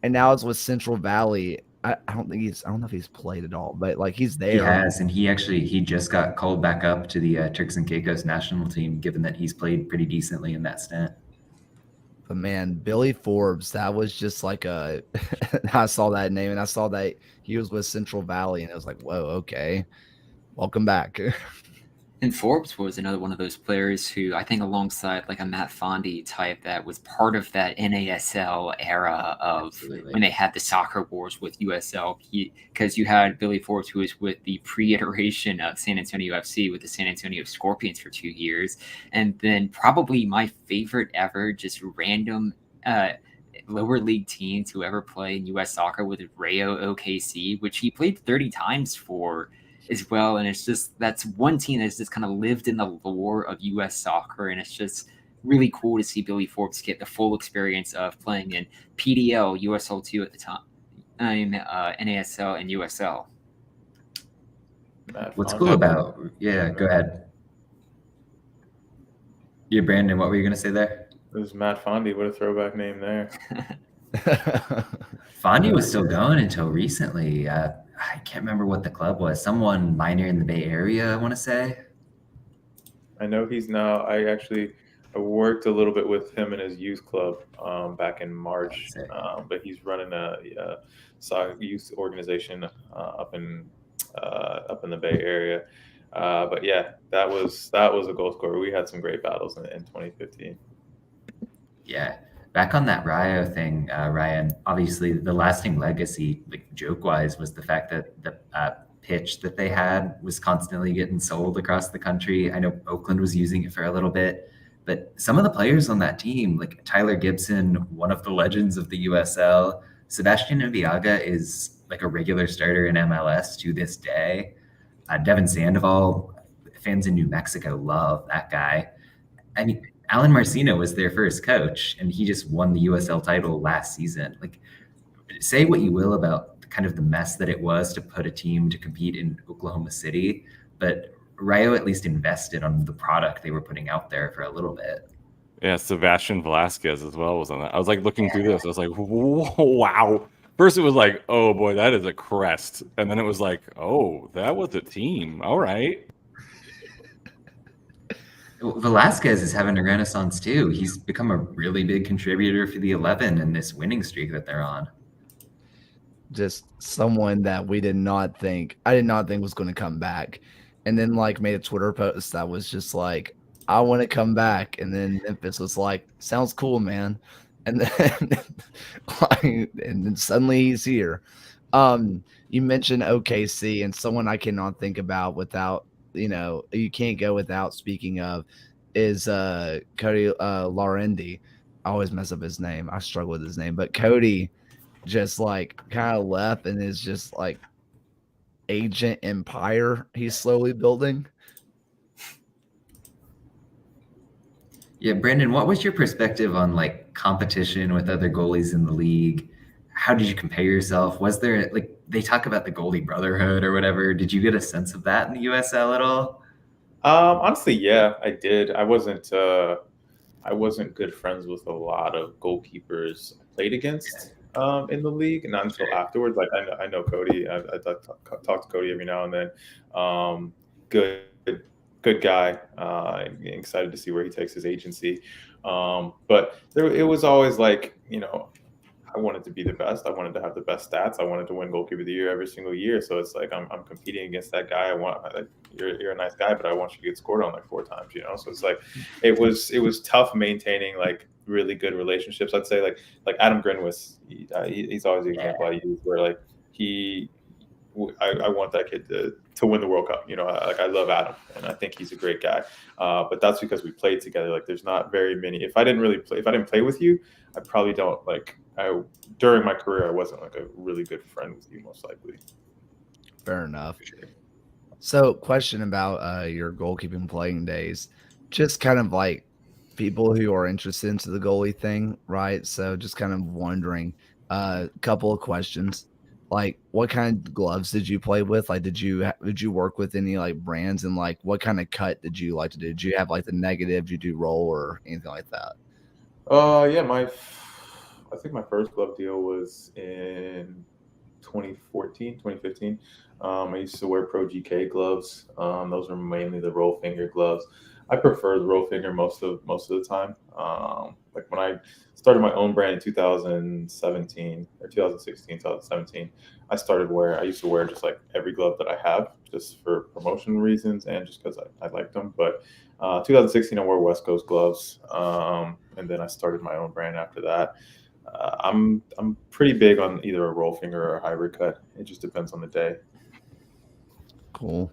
and now it's with Central Valley. I don't know if he's played at all, but like he's there. He has, and he just got called back up to the Turks and Caicos national team, given that he's played pretty decently in that stint. But man, Billy Forbes, that was just like a. I saw that name, and I saw that he was with Central Valley, and it was like, whoa, okay, welcome back. And Forbes was another one of those players who I think alongside like a Matt Fondy type that was part of that NASL era of Absolutely. when they had the soccer wars with USL, because you had Billy Forbes, who was with the pre-iteration of San Antonio FC with the San Antonio Scorpions for 2 years. And then probably my favorite ever, just random lower league team to ever play in US soccer with Rayo OKC, which he played 30 times for as well. And it's just, that's one team that's just kind of lived in the lore of US soccer. And it's just really cool to see Billy Forbes get the full experience of playing in PDL, USL2 at the time, NASL and USL. Matt What's Fonda. cool about, yeah, go ahead. Yeah, Brandon, what were you going to say there? It was Matt Fondy. What a throwback name there. Fondy was still going until recently. I can't remember what the club was. Someone minor in the Bay Area, I want to say. I know he's now. I worked a little bit with him in his youth club back in March, Sick. but he's running a soccer youth organization up in the Bay Area. But yeah, that was a goal scorer. We had some great battles in 2015. Yeah. Back on that Rayo thing, Ryan, obviously the lasting legacy, like joke-wise, was the fact that the pitch that they had was constantly getting sold across the country. I know Oakland was using it for a little bit, but some of the players on that team, like Tyler Gibson, one of the legends of the USL, Sebastian Viaga is like a regular starter in MLS to this day. Devin Sandoval, fans in New Mexico love that guy. I mean, Alan Marcino was their first coach, and he just won the USL title last season. Like, say what you will about kind of the mess that it was to put a team to compete in Oklahoma City, but Rayo at least invested on the product they were putting out there for a little bit. Yeah, Sebastian Velasquez as well was on that. I was like looking through this. I was like, whoa, wow. First it was like, oh boy, that is a crest. And then it was like, oh, that was a team. All right. Velasquez is having a renaissance too. He's become a really big contributor for the 11 in this winning streak that they're on. Just someone that I did not think was going to come back. And then like made a Twitter post that was just like, I want to come back. And then Memphis was like, sounds cool, man. And then suddenly he's here. You mentioned OKC, and someone I cannot think about without, you can't go without speaking of is Cody Laurendi. I always mess up his name. I struggle with his name, but Cody just like kind of left and is just like agent empire he's slowly building. Yeah, Brandon, what was your perspective on like competition with other goalies in the league? How did you compare yourself? Was there like they talk about the goalie brotherhood or whatever? Did you get a sense of that in the USL at all? Honestly, yeah, I did. I wasn't good friends with a lot of goalkeepers I played against in the league, not until afterwards. Like I know Cody. I talk to Cody every now and then. Good guy. Excited to see where he takes his agency. But it was always like, I wanted to be the best. I wanted to have the best stats. I wanted to win goalkeeper of the year every single year. So it's like I'm competing against that guy. You're a nice guy, but I want you to get scored on like 4 times. So it's like it was tough maintaining like really good relationships. I'd say like Adam Grinwis. He's always the example I use where like I want that kid to win the World Cup. I love Adam, and I think he's a great guy. But that's because we played together. Like, there's not very many. If I didn't play with you, I probably don't during my career, I wasn't like a really good friend with you, most likely. Fair enough. Sure. So, question about your goalkeeping playing days. Just kind of like people who are interested into the goalie thing, right? So just kind of wondering, a couple of questions. Like, what kind of gloves did you play with? Like, did you work with any like brands, and like what kind of cut did you like to do? Did you have like the negative? Did you do roll or anything like that? Yeah, I think my first glove deal was in 2014, 2015. I used to wear Pro GK gloves. Those were mainly the roll finger gloves. I prefer the roll finger most of the time. Like when I started my own brand in 2017 or 2016, 2017, I used to wear just like every glove that I have, just for promotion reasons and just because I liked them. But 2016, I wore West Coast gloves, and then I started my own brand after that. I'm pretty big on either a roll finger or a hybrid cut. It just depends on the day. Cool.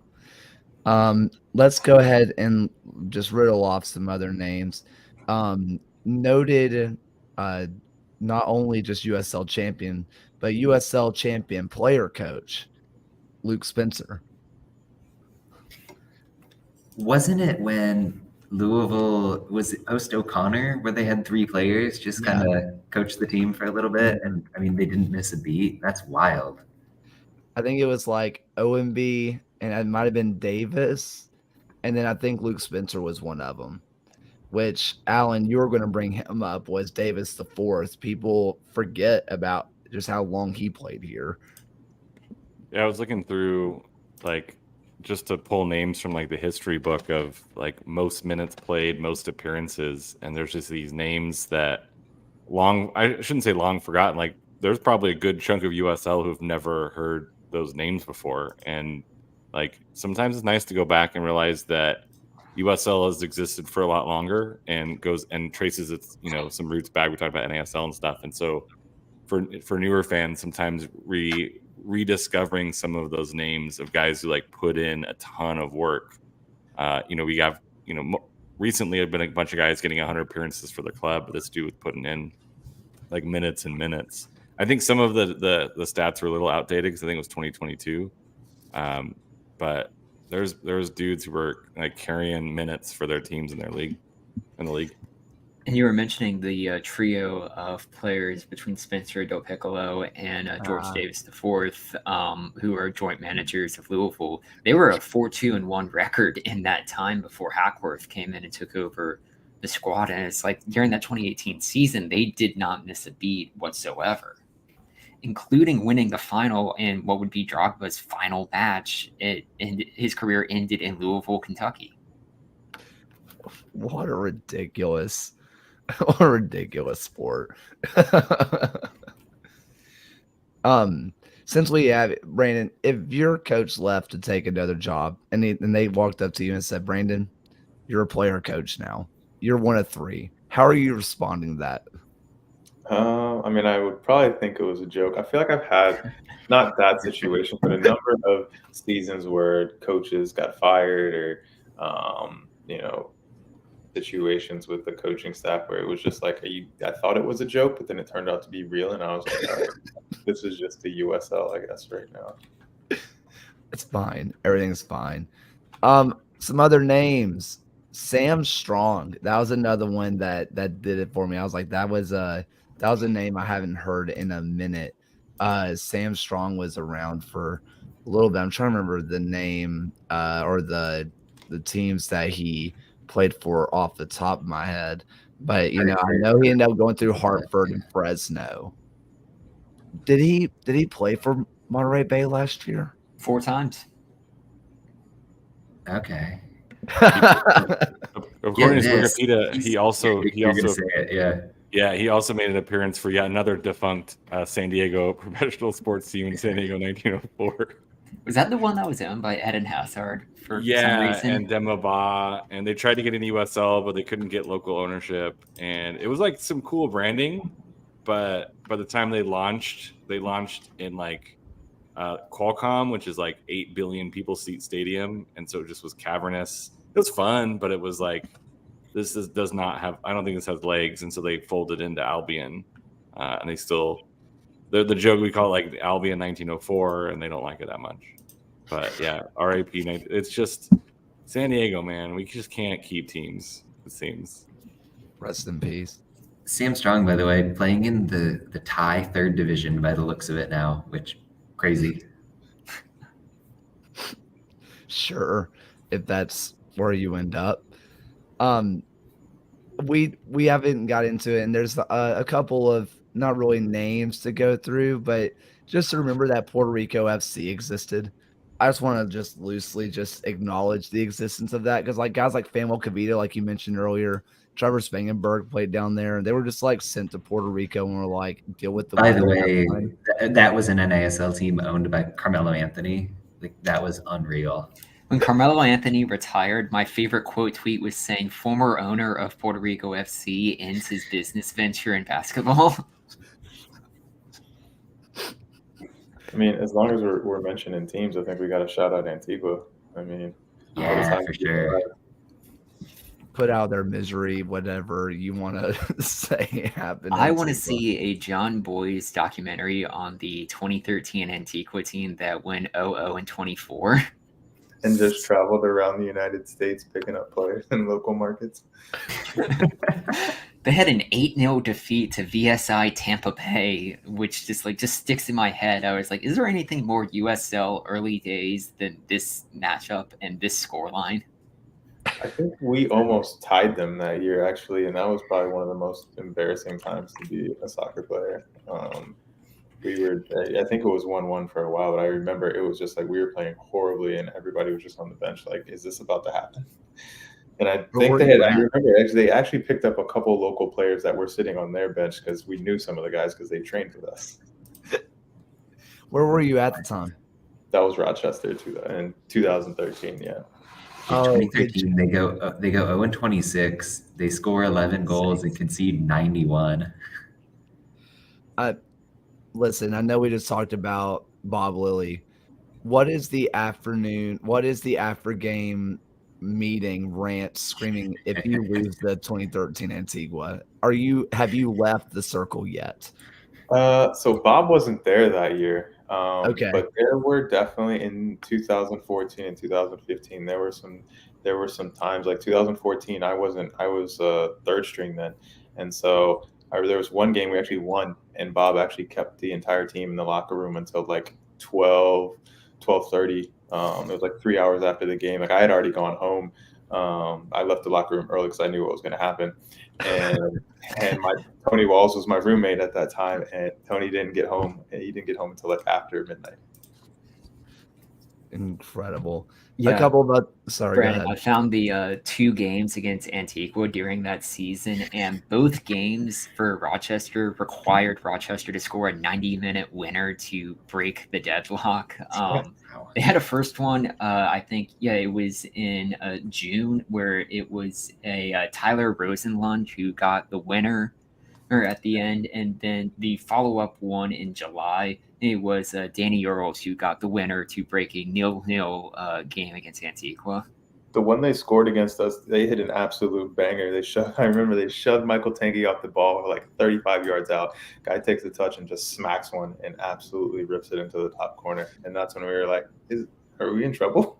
Let's go ahead and just riddle off some other names. Noted, not only just USL champion, but USL champion player coach, Luke Spencer. Wasn't it when Louisville was it Ost O'Connor where they had 3 players just kind of coach the team for a little bit? And I mean, they didn't miss a beat. That's wild. I think it was like OMB, and it might have been Davis, and then I think Luke Spencer was one of them. Which, Alan, you were going to bring him up, was Davis the fourth. People forget about just how long he played here. Yeah, I was looking through like just to pull names from like the history book of like most minutes played, most appearances, and there's just these names that I shouldn't say long forgotten. Like there's probably a good chunk of USL who've never heard those names before, and like sometimes it's nice to go back and realize that USL has existed for a lot longer and goes and traces its some roots back. We talked about NASL and stuff, and so for newer fans, sometimes rediscovering some of those names of guys who like put in a ton of work. We have recently have been a bunch of guys getting 100 appearances for the club, but this dude was putting in like minutes and minutes. I think some of the stats were a little outdated because I think it was 2022, but there's dudes who were like carrying minutes for their teams in the league. And you were mentioning the trio of players between Spencer Del Piccolo and George Davis IV, who are joint managers of Louisville. They were a 4-2-1 record in that time before Hackworth came in and took over the squad. And it's like during that 2018 season, they did not miss a beat whatsoever, including winning the final in what would be Drogba's final match. And his career ended in Louisville, Kentucky. What a ridiculous sport. Since we have it, Brandon, if your coach left to take another job and they walked up to you and said, Brandon, you're a player coach now, you're one of 3, how are you responding to that? I mean, I would probably think it was a joke. I feel like I've had not that situation, but a number of seasons where coaches got fired or, situations with the coaching staff where it was just like, I thought it was a joke, but then it turned out to be real. And I was like, all right, this is just the USL, I guess, right now. It's fine. Everything's fine. Some other names. Sam Strong. That was another one that did it for me. I was like, that was a name I haven't heard in a minute. Sam Strong was around for a little bit. I'm trying to remember the name or the teams that he played for off the top of my head. But I know he ended up going through Hartford and Fresno. Did he play for Monterey Bay last year? 4 times. Okay. According to Wikipedia, he also he also made an appearance for yet another defunct San Diego professional sports team in San Diego 1904. Was that the one that was owned by Eden Hazard for some reason? And Demba, and they tried to get in USL, but they couldn't get local ownership. And it was like some cool branding, but by the time they launched in like Qualcomm, which is like 8 billion people seat stadium, and so it just was cavernous. It was fun, but it was like does not have. I don't think this has legs, and so they folded into Albion, and they're the joke we call it like Albion 1904, and they don't like it that much. But yeah, RIP. It's just San Diego, man. We just can't keep teams, it seems. Rest in peace. Sam Strong, by the way, playing in the Thai third division by the looks of it now, which crazy. Sure, if that's where you end up. We haven't got into it, and there's a couple of not really names to go through, but just to remember that Puerto Rico FC existed. I just want to just loosely just acknowledge the existence of that because like guys like Fanuel Cavita, like you mentioned earlier, Trevor Spangenberg played down there, and they were just like sent to Puerto Rico and were like deal with the. By the weather. way, that was an NASL team owned by Carmelo Anthony. Like that was unreal. When Carmelo Anthony retired, my favorite quote tweet was saying, "Former owner of Puerto Rico FC ends his business venture in basketball." I mean, as long as we're mentioning teams, I think we got to shout out Antigua. I mean, Yeah, for sure. Put out their misery, whatever you want to say happened. I want to see a John Boyce documentary on the 2013 Antigua team that went 0-24. And just traveled around the United States picking up players in local markets. They had an 8-0 defeat to VSI Tampa Bay, which just sticks in my head. I was like, is there anything more USL early days than this matchup and this scoreline? I think we almost tied them that year, actually, and that was probably one of the most embarrassing times to be a soccer player. I think it was 1-1 for a while, but I remember it was just like we were playing horribly and everybody was just on the bench like, is this about to happen? And I think they actually picked up a couple local players that were sitting on their bench because we knew some of the guys because they trained with us. Where were you at the time? That was Rochester in 2013, yeah. In 2013, they go 0-26. They score 11 goals and concede 91. Listen, I know we just talked about Bob Lilly. What is the after game meeting rant screaming if you lose the 2013 Antigua? Have you left the circle yet? So Bob wasn't there that year. Okay. But there were definitely in 2014 and 2015, there were some times like 2014, I was third string then. And so there was one game we actually won and Bob actually kept the entire team in the locker room until like 12:30. It was like 3 hours after the game. Like I had already gone home. I left the locker room early because I knew what was going to happen. And Tony Walls was my roommate at that time, and Tony didn't get home. He didn't get home until like after midnight. Incredible. Yeah. A couple of sorry, Brandon, go ahead. I found the 2 games against Antigua during that season, and both games for Rochester required Rochester to score a 90-minute winner to break the deadlock. They had a first one, I think, it was in June, where it was a Tyler Rosenlund who got the winner at the end, and then the follow-up one in July, it was Danny Earls who got the winner to break a 0-0 game against Antigua. The one they scored against us, they hit an absolute banger. I remember they shoved Michael Tanguy off the ball like 35 yards out. Guy takes a touch and just smacks one and absolutely rips it into the top corner. And that's when we were like, are we in trouble?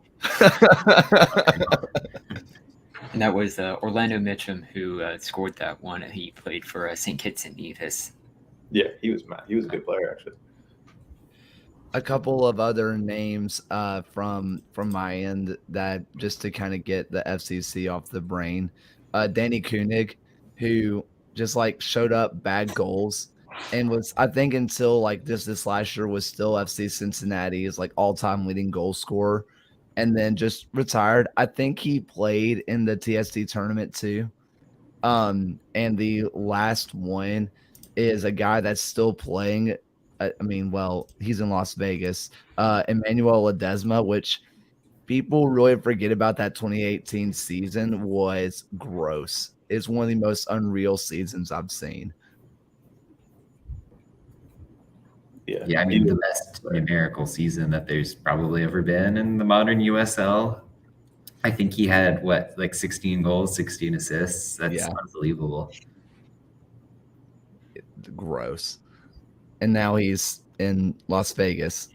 And that was Orlando Mitchum who scored that one. He played for St. Kitts and Nevis. Yeah, he was mad. He was a good player, actually. A couple of other names from my end that just to kind of get the FCC off the brain. Danny Koenig, who just like showed up, bagged goals, and was, I think until like this last year, was still FC Cincinnati's like all-time leading goal scorer, and then just retired. I think he played in the TSD tournament too. And the last one is a guy that's still playing. He's in Las Vegas. Emmanuel Ledesma, which people really forget about that 2018 season, was gross. It's one of the most unreal seasons I've seen. Yeah, I mean, the best numerical season that there's probably ever been in the modern USL. I think he had, 16 goals, 16 assists. That's unbelievable. Gross. And now he's in Las Vegas,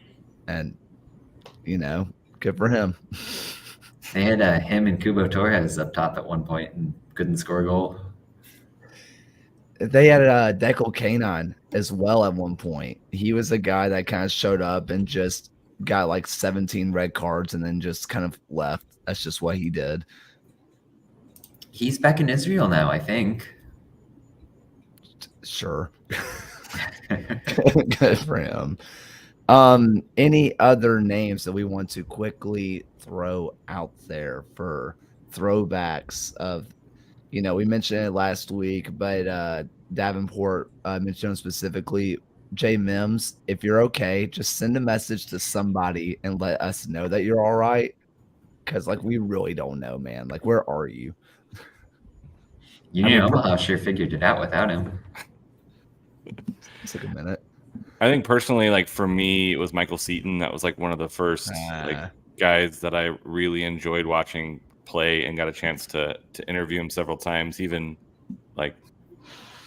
and, good for him. They had him and Kubo Torres up top at one point and couldn't score a goal. They had Dekel Canine as well at one point. He was a guy that kind of showed up and just got like 17 red cards and then just kind of left. That's just what he did. He's back in Israel now, I think. Sure. Good for him. Any other names that we want to quickly throw out there for throwbacks of, we mentioned it last week, but Davenport mentioned him specifically. Jay Mims, if you're okay, just send a message to somebody and let us know that you're all right. Because we really don't know, man. Where are you? Omaha sure figured it out without him. Took a minute. I think personally, for me, it was Michael Seaton. That was one of the first guys that I really enjoyed watching play and got a chance to interview him several times. Even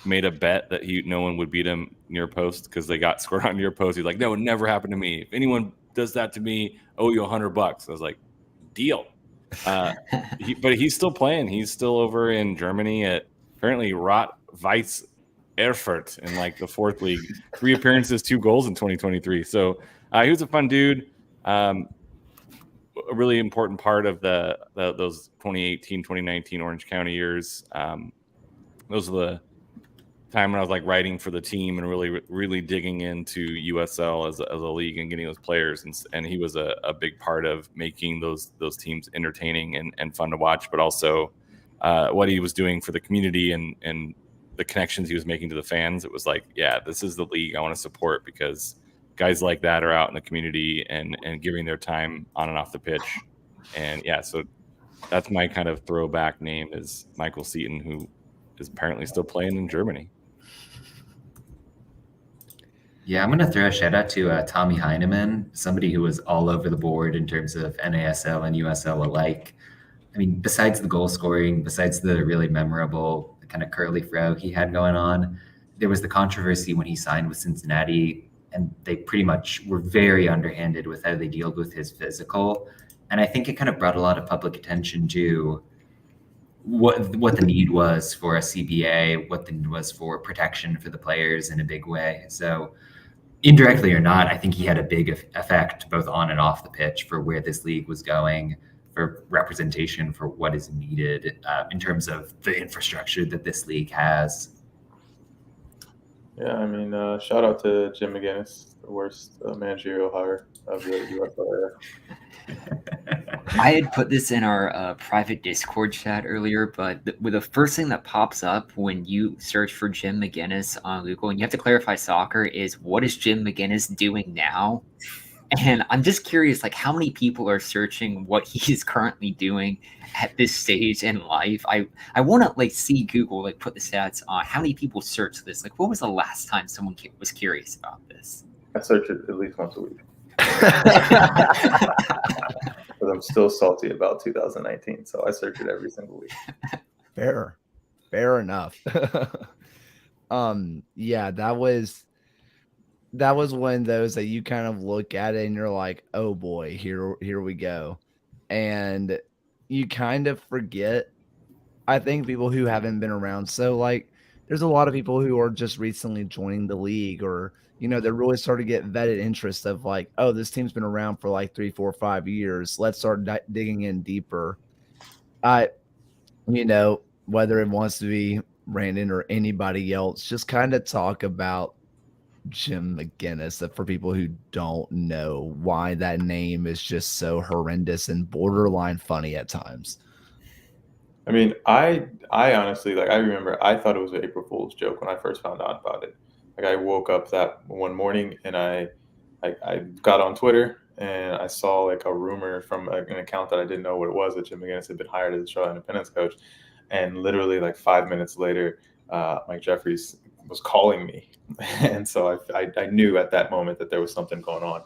made a bet that no one would beat him near post because they got scored on near post. He's like, no, it never happened to me. If anyone does that to me, owe you $100. I was like, deal. But he's still playing. He's still over in Germany at apparently Rot-Weiss Erfurt in the fourth league. 3 appearances, 2 goals in 2023. So he was a fun dude. A really important part of those 2018, 2019 Orange County years. Those are the time when I was writing for the team and really digging into USL as a league and getting those players. And he was a big part of making those teams entertaining and fun to watch, but also what he was doing for the community and the connections he was making to the fans. It was this is the league I want to support because guys like that are out in the community and giving their time on and off the pitch. And so that's my kind of throwback name is Michael Seaton, who is apparently still playing in Germany. Yeah, I'm going to throw a shout out to Tommy Heineman, somebody who was all over the board in terms of NASL and USL alike. I mean, besides the goal scoring, besides the really memorable kind of curly fro he had going on, there was the controversy when he signed with Cincinnati, and they pretty much were very underhanded with how they dealt with his physical. And I think it kind of brought a lot of public attention to what the need was for a CBA, what the need was for protection for the players in a big way. So indirectly or not, I think he had a big effect both on and off the pitch for where this league was going, for representation for what is needed in terms of the infrastructure that this league has. Yeah, I mean, shout out to Jim McGinnis, the worst managerial hire of the USL era. I had put this in our private Discord chat earlier, but the first thing that pops up when you search for Jim McGinnis on Google, and you have to clarify soccer, is what is Jim McGinnis doing now? And I'm just curious, how many people are searching what he's currently doing at this stage in life? I want to see Google put the stats on how many people search this. What was the last time someone was curious about this? I search it at least once a week. But I'm still salty about 2019, so I search it every single week. Fair enough. Yeah, that was one of those that you kind of look at it and you're like, oh boy, here we go. And you kind of forget, I think, people who haven't been around. So there's a lot of people who are just recently joining the league, or they're really starting to get vetted interest of oh, this team's been around for 3, 4, 5 years. Let's start digging in deeper. Whether it wants to be Brandon or anybody else, just kind of talk about Jim McGinnis for people who don't know why that name is just so horrendous and borderline funny at times. I mean, I honestly, I remember I thought it was an April Fool's joke when I first found out about it. I woke up that one morning and I got on Twitter and I saw a rumor from an account that I didn't know what it was, that Jim McGinnis had been hired as a Charlotte Independence coach. And literally 5 minutes later, Mike Jeffries was calling me. And so I knew at that moment that there was something going on.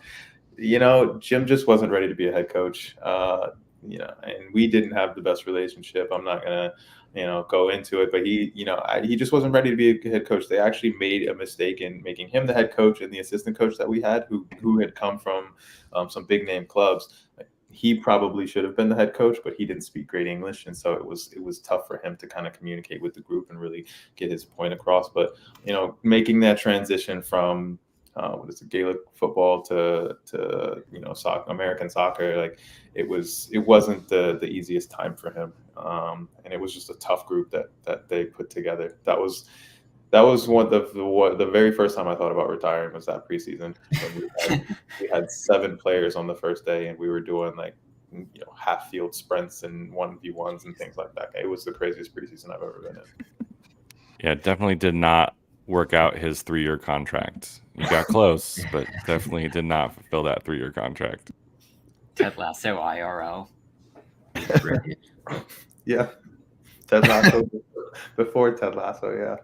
Jim just wasn't ready to be a head coach. And we didn't have the best relationship. I'm not going to, go into it, but he just wasn't ready to be a head coach. They actually made a mistake in making him the head coach and the assistant coach that we had, who had come from some big name clubs. he probably should have been the head coach, but he didn't speak great English, and so it was tough for him to kind of communicate with the group and really get his point across. But making that transition from Gaelic football to soccer, American soccer, like it wasn't the easiest time for him, and it was just a tough group that they put together. That was the very first time I thought about retiring was that preseason. We had 7 players on the first day, and we were doing like half field sprints and 1v1s and things like that. It was the craziest preseason I've ever been in. Yeah, definitely did not work out his 3-year contract. He got close, but definitely did not fulfill that 3-year contract. Ted Lasso IRL. Right. Yeah, Ted Lasso before Ted Lasso. Yeah.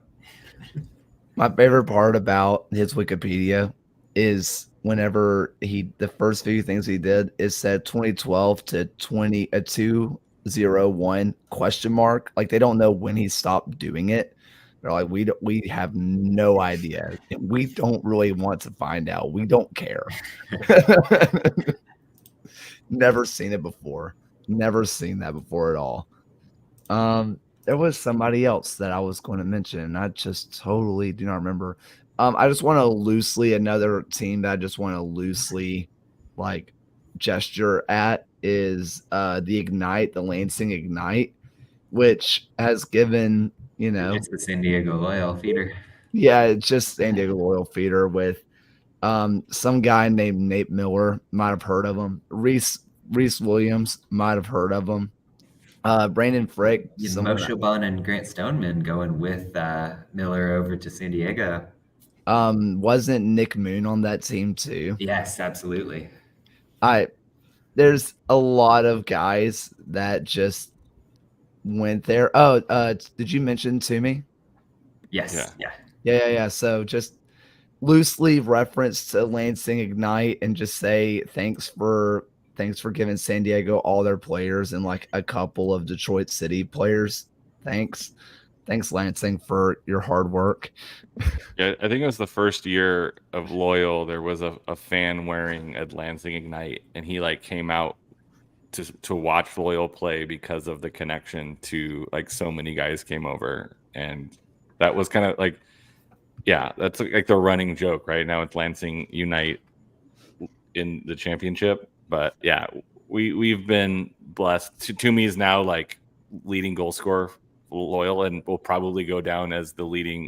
My favorite part about his Wikipedia is whenever the first few things he did is said 2012 to 201 question mark. Like they don't know when he stopped doing it. They're like, we have no idea. We don't really want to find out. We don't care. Never seen it before. Never seen that before at all. There was somebody else that I was going to mention, and I just totally do not remember. I just want to another team that I just want to loosely like gesture at is the Ignite, the Lansing Ignite, which has given, It's the San Diego Loyal feeder. Yeah, it's just San Diego Loyal feeder with some guy named Nate Miller, might have heard of him. Reese Williams, might have heard of him. Brandon Frick. Moshe Bun and Grant Stoneman going with Miller over to San Diego. Wasn't Nick Moon on that team too? Yes, absolutely. There's a lot of guys that just went there. Oh, did you mention to me? Yes. Yeah. So just loosely reference to Lansing Ignite and just say thanks for giving San Diego all their players and like a couple of Detroit City players. Thanks Lansing for your hard work. Yeah, I think it was the first year of Loyal. There was a fan wearing a Lansing Ignite, and he like came out to watch Loyal play because of the connection to like so many guys came over, and that was kind of like, yeah, that's like the running joke right now. It's Lansing Unite in the championship, but yeah, we've been blessed. Toomey is now like leading goal scorer Loyal, and will probably go down as the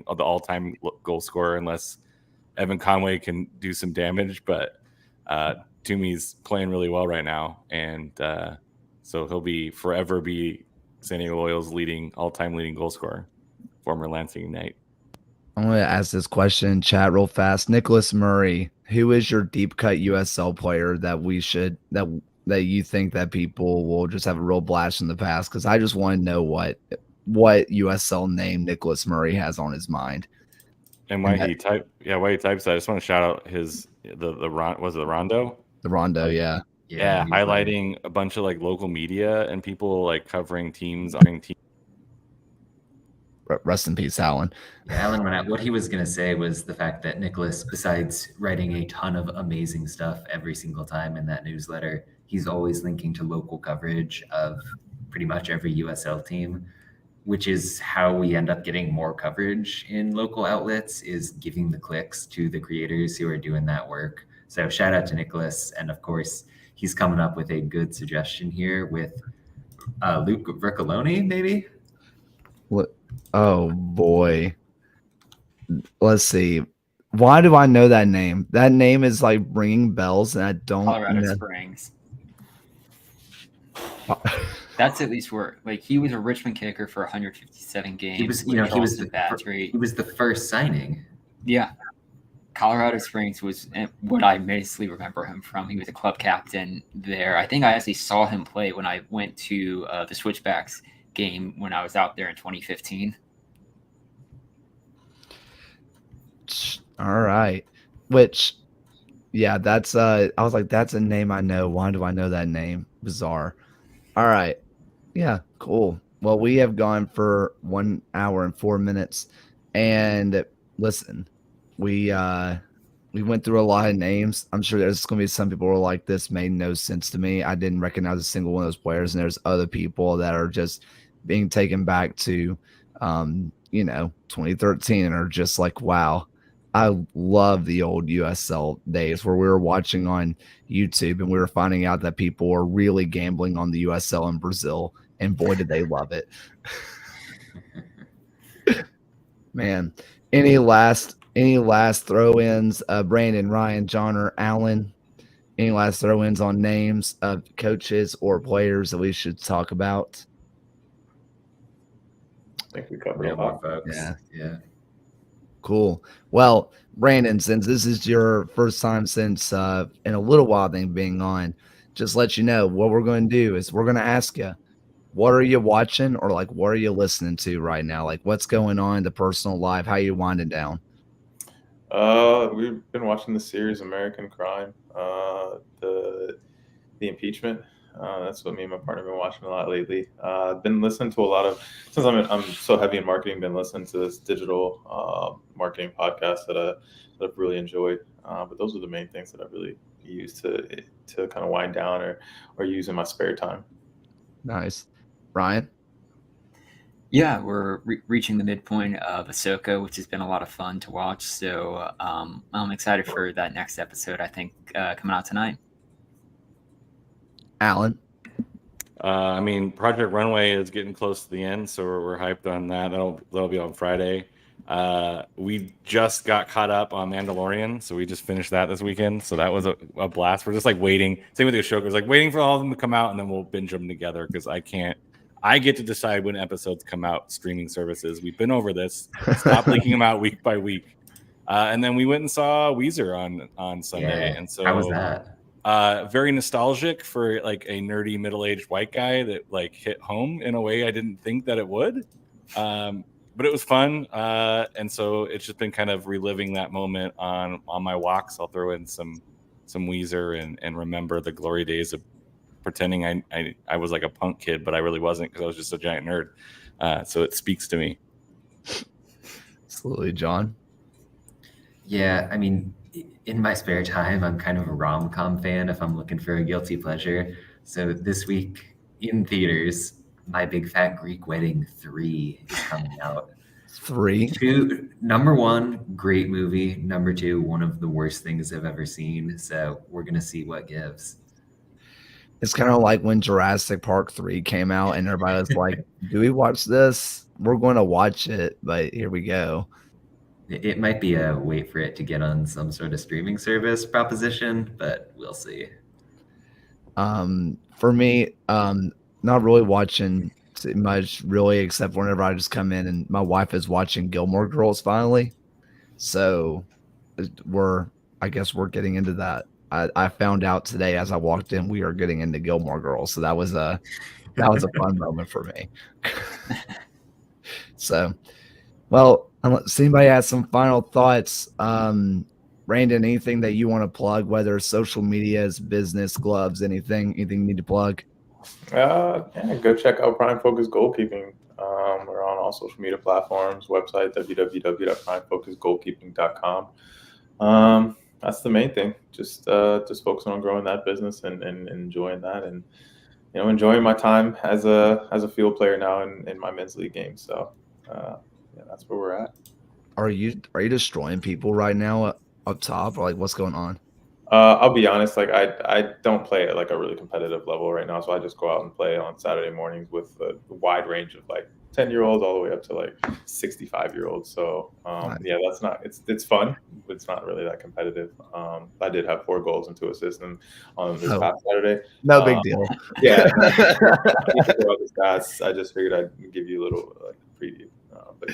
all-time goal scorer unless Evan Conway can do some damage. But Toomey's playing really well right now, and so he'll forever be San Diego Loyal's all-time leading goal scorer, former Lansing Ignite. I'm going to ask this question in chat real fast. Nicholas Murray, who is your deep cut USL player that you think that people will just have a real blast in the past? Because I just want to know what USL name Nicholas Murray has on his mind. And why he types that. I just want to shout out the Rondo? The Rondo, yeah. Yeah, highlighting a bunch of like local media and people like covering teams on teams. Rest in peace, Alan. Alan, what he was going to say was the fact that Nicholas, besides writing a ton of amazing stuff every single time in that newsletter, he's always linking to local coverage of pretty much every USL team, which is how we end up getting more coverage in local outlets, is giving the clicks to the creators who are doing that work. So shout out to Nicholas. And of course, he's coming up with a good suggestion here with Luke Riccoloni, maybe? What? Oh boy. Let's see. Why do I know that name? That name is like ringing bells, and I don't Colorado know. Springs. That's at least where he was a Richmond kicker for 157 games. He was the first signing. Yeah. Colorado Springs was what I mostly remember him from. He was a club captain there. I think I actually saw him play when I went to the Switchbacks game when I was out there in 2015. All right. Which, yeah, that's I was like, that's a name I know. Why do I know that name? Bizarre. All right. Yeah, cool. Well, we have gone for 1 hour and 4 minutes. And listen, we we went through a lot of names. I'm sure there's going to be some people who are like, this made no sense to me. I didn't recognize a single one of those players. And there's other people that are just being taken back to, 2013 and are just like, wow, I love the old USL days where we were watching on YouTube and we were finding out that people were really gambling on the USL in Brazil. And boy, did they love it. Man, any last throw-ins? Brandon, Ryan, John, or Alan? Any last throw-ins on names of coaches or players that we should talk about? I think we covered Yeah, a lot. folks. Yeah. Cool. Well, Brandon, since this is your first time since in a little while thing being on, just let you know what we're going to do is we're going to ask you, what are you watching or like what are you listening to right now? Like what's going on in the personal life? How you winding down? We've been watching the series American Crime, the impeachment. That's what me and my partner have been watching a lot lately. I've been listening to a lot of, since I'm so heavy in marketing, been listening to this digital marketing podcast that I've really enjoyed. But those are the main things that I really use to kind of wind down or use in my spare time. Nice. Ryan? Yeah, we're reaching the midpoint of Ahsoka, which has been a lot of fun to watch. So I'm excited for that next episode, I think, coming out tonight. Alan? Project Runway is getting close to the end, so we're hyped on that. That'll be on Friday. We just got caught up on Mandalorian, so we just finished that this weekend. So that was a blast. We're just like waiting. Same with the Ashoka, like waiting for all of them to come out, and then we'll binge them together because I get to decide when episodes come out. Streaming services, we've been over this. Stop leaking them out week by week. And then we went and saw Weezer on Sunday, and so how was that? Very nostalgic for like a nerdy middle-aged white guy that like hit home in a way I didn't think that it would. But it was fun. And so it's just been kind of reliving that moment on my walks. I'll throw in some Weezer and remember the glory days of pretending I was like a punk kid, but I really wasn't because I was just a giant nerd. So it speaks to me. Absolutely. John? Yeah, in my spare time, I'm kind of a rom-com fan if I'm looking for a guilty pleasure. So this week in theaters, My Big Fat Greek Wedding 3 is coming out. 3? Number 1, great movie. Number 2, one of the worst things I've ever seen. So we're going to see what gives. It's kind of like when Jurassic Park 3 came out and everybody was like, do we watch this? We're going to watch it, but here we go. It might be a wait for it to get on some sort of streaming service proposition, but we'll see. For me, not really watching much really, except whenever I just come in and my wife is watching Gilmore Girls finally. So I guess we're getting into that. I found out today as I walked in, we are getting into Gilmore Girls. So that was a fun moment for me. So, well, unless anybody has some final thoughts, Brandon, anything that you want to plug, whether social medias, business, gloves, anything you need to plug? Yeah, go check out Prime Focus Goalkeeping. We're on all social media platforms, website www.primefocusgoalkeeping.com. That's the main thing. Just focusing on growing that business and enjoying that, and enjoying my time as a field player now in my men's league game. So that's where we're at. Are you destroying people right now up top, or like what's going on? I'll be honest, like I don't play at like a really competitive level right now, so I just go out and play on Saturday mornings with a wide range of like 10-year-olds all the way up to like 65-year-olds. So Nice. yeah, that's not it's fun, but it's not really that competitive. I did have 4 goals and 2 assists on this past Saturday. No big deal. Yeah, I just figured I'd give you a little preview. But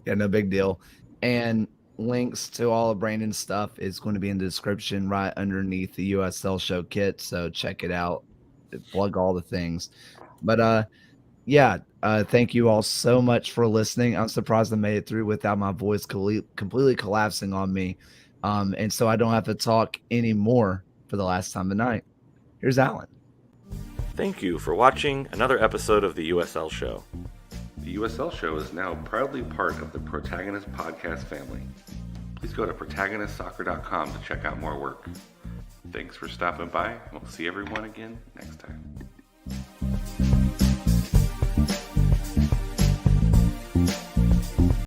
Yeah, no big deal. And links to all of Brandon's stuff is going to be in the description right underneath the USL show kit. So check it out. Plug all the things. But thank you all so much for listening. I'm surprised I made it through without my voice completely collapsing on me. And so I don't have to talk anymore for the last time tonight. Here's Alan. Thank you for watching another episode of the USL Show. The USL Show is now proudly part of the Protagonist podcast family. please go to protagonistsoccer.com to check out more work. Thanks for stopping by. We'll see everyone again next time.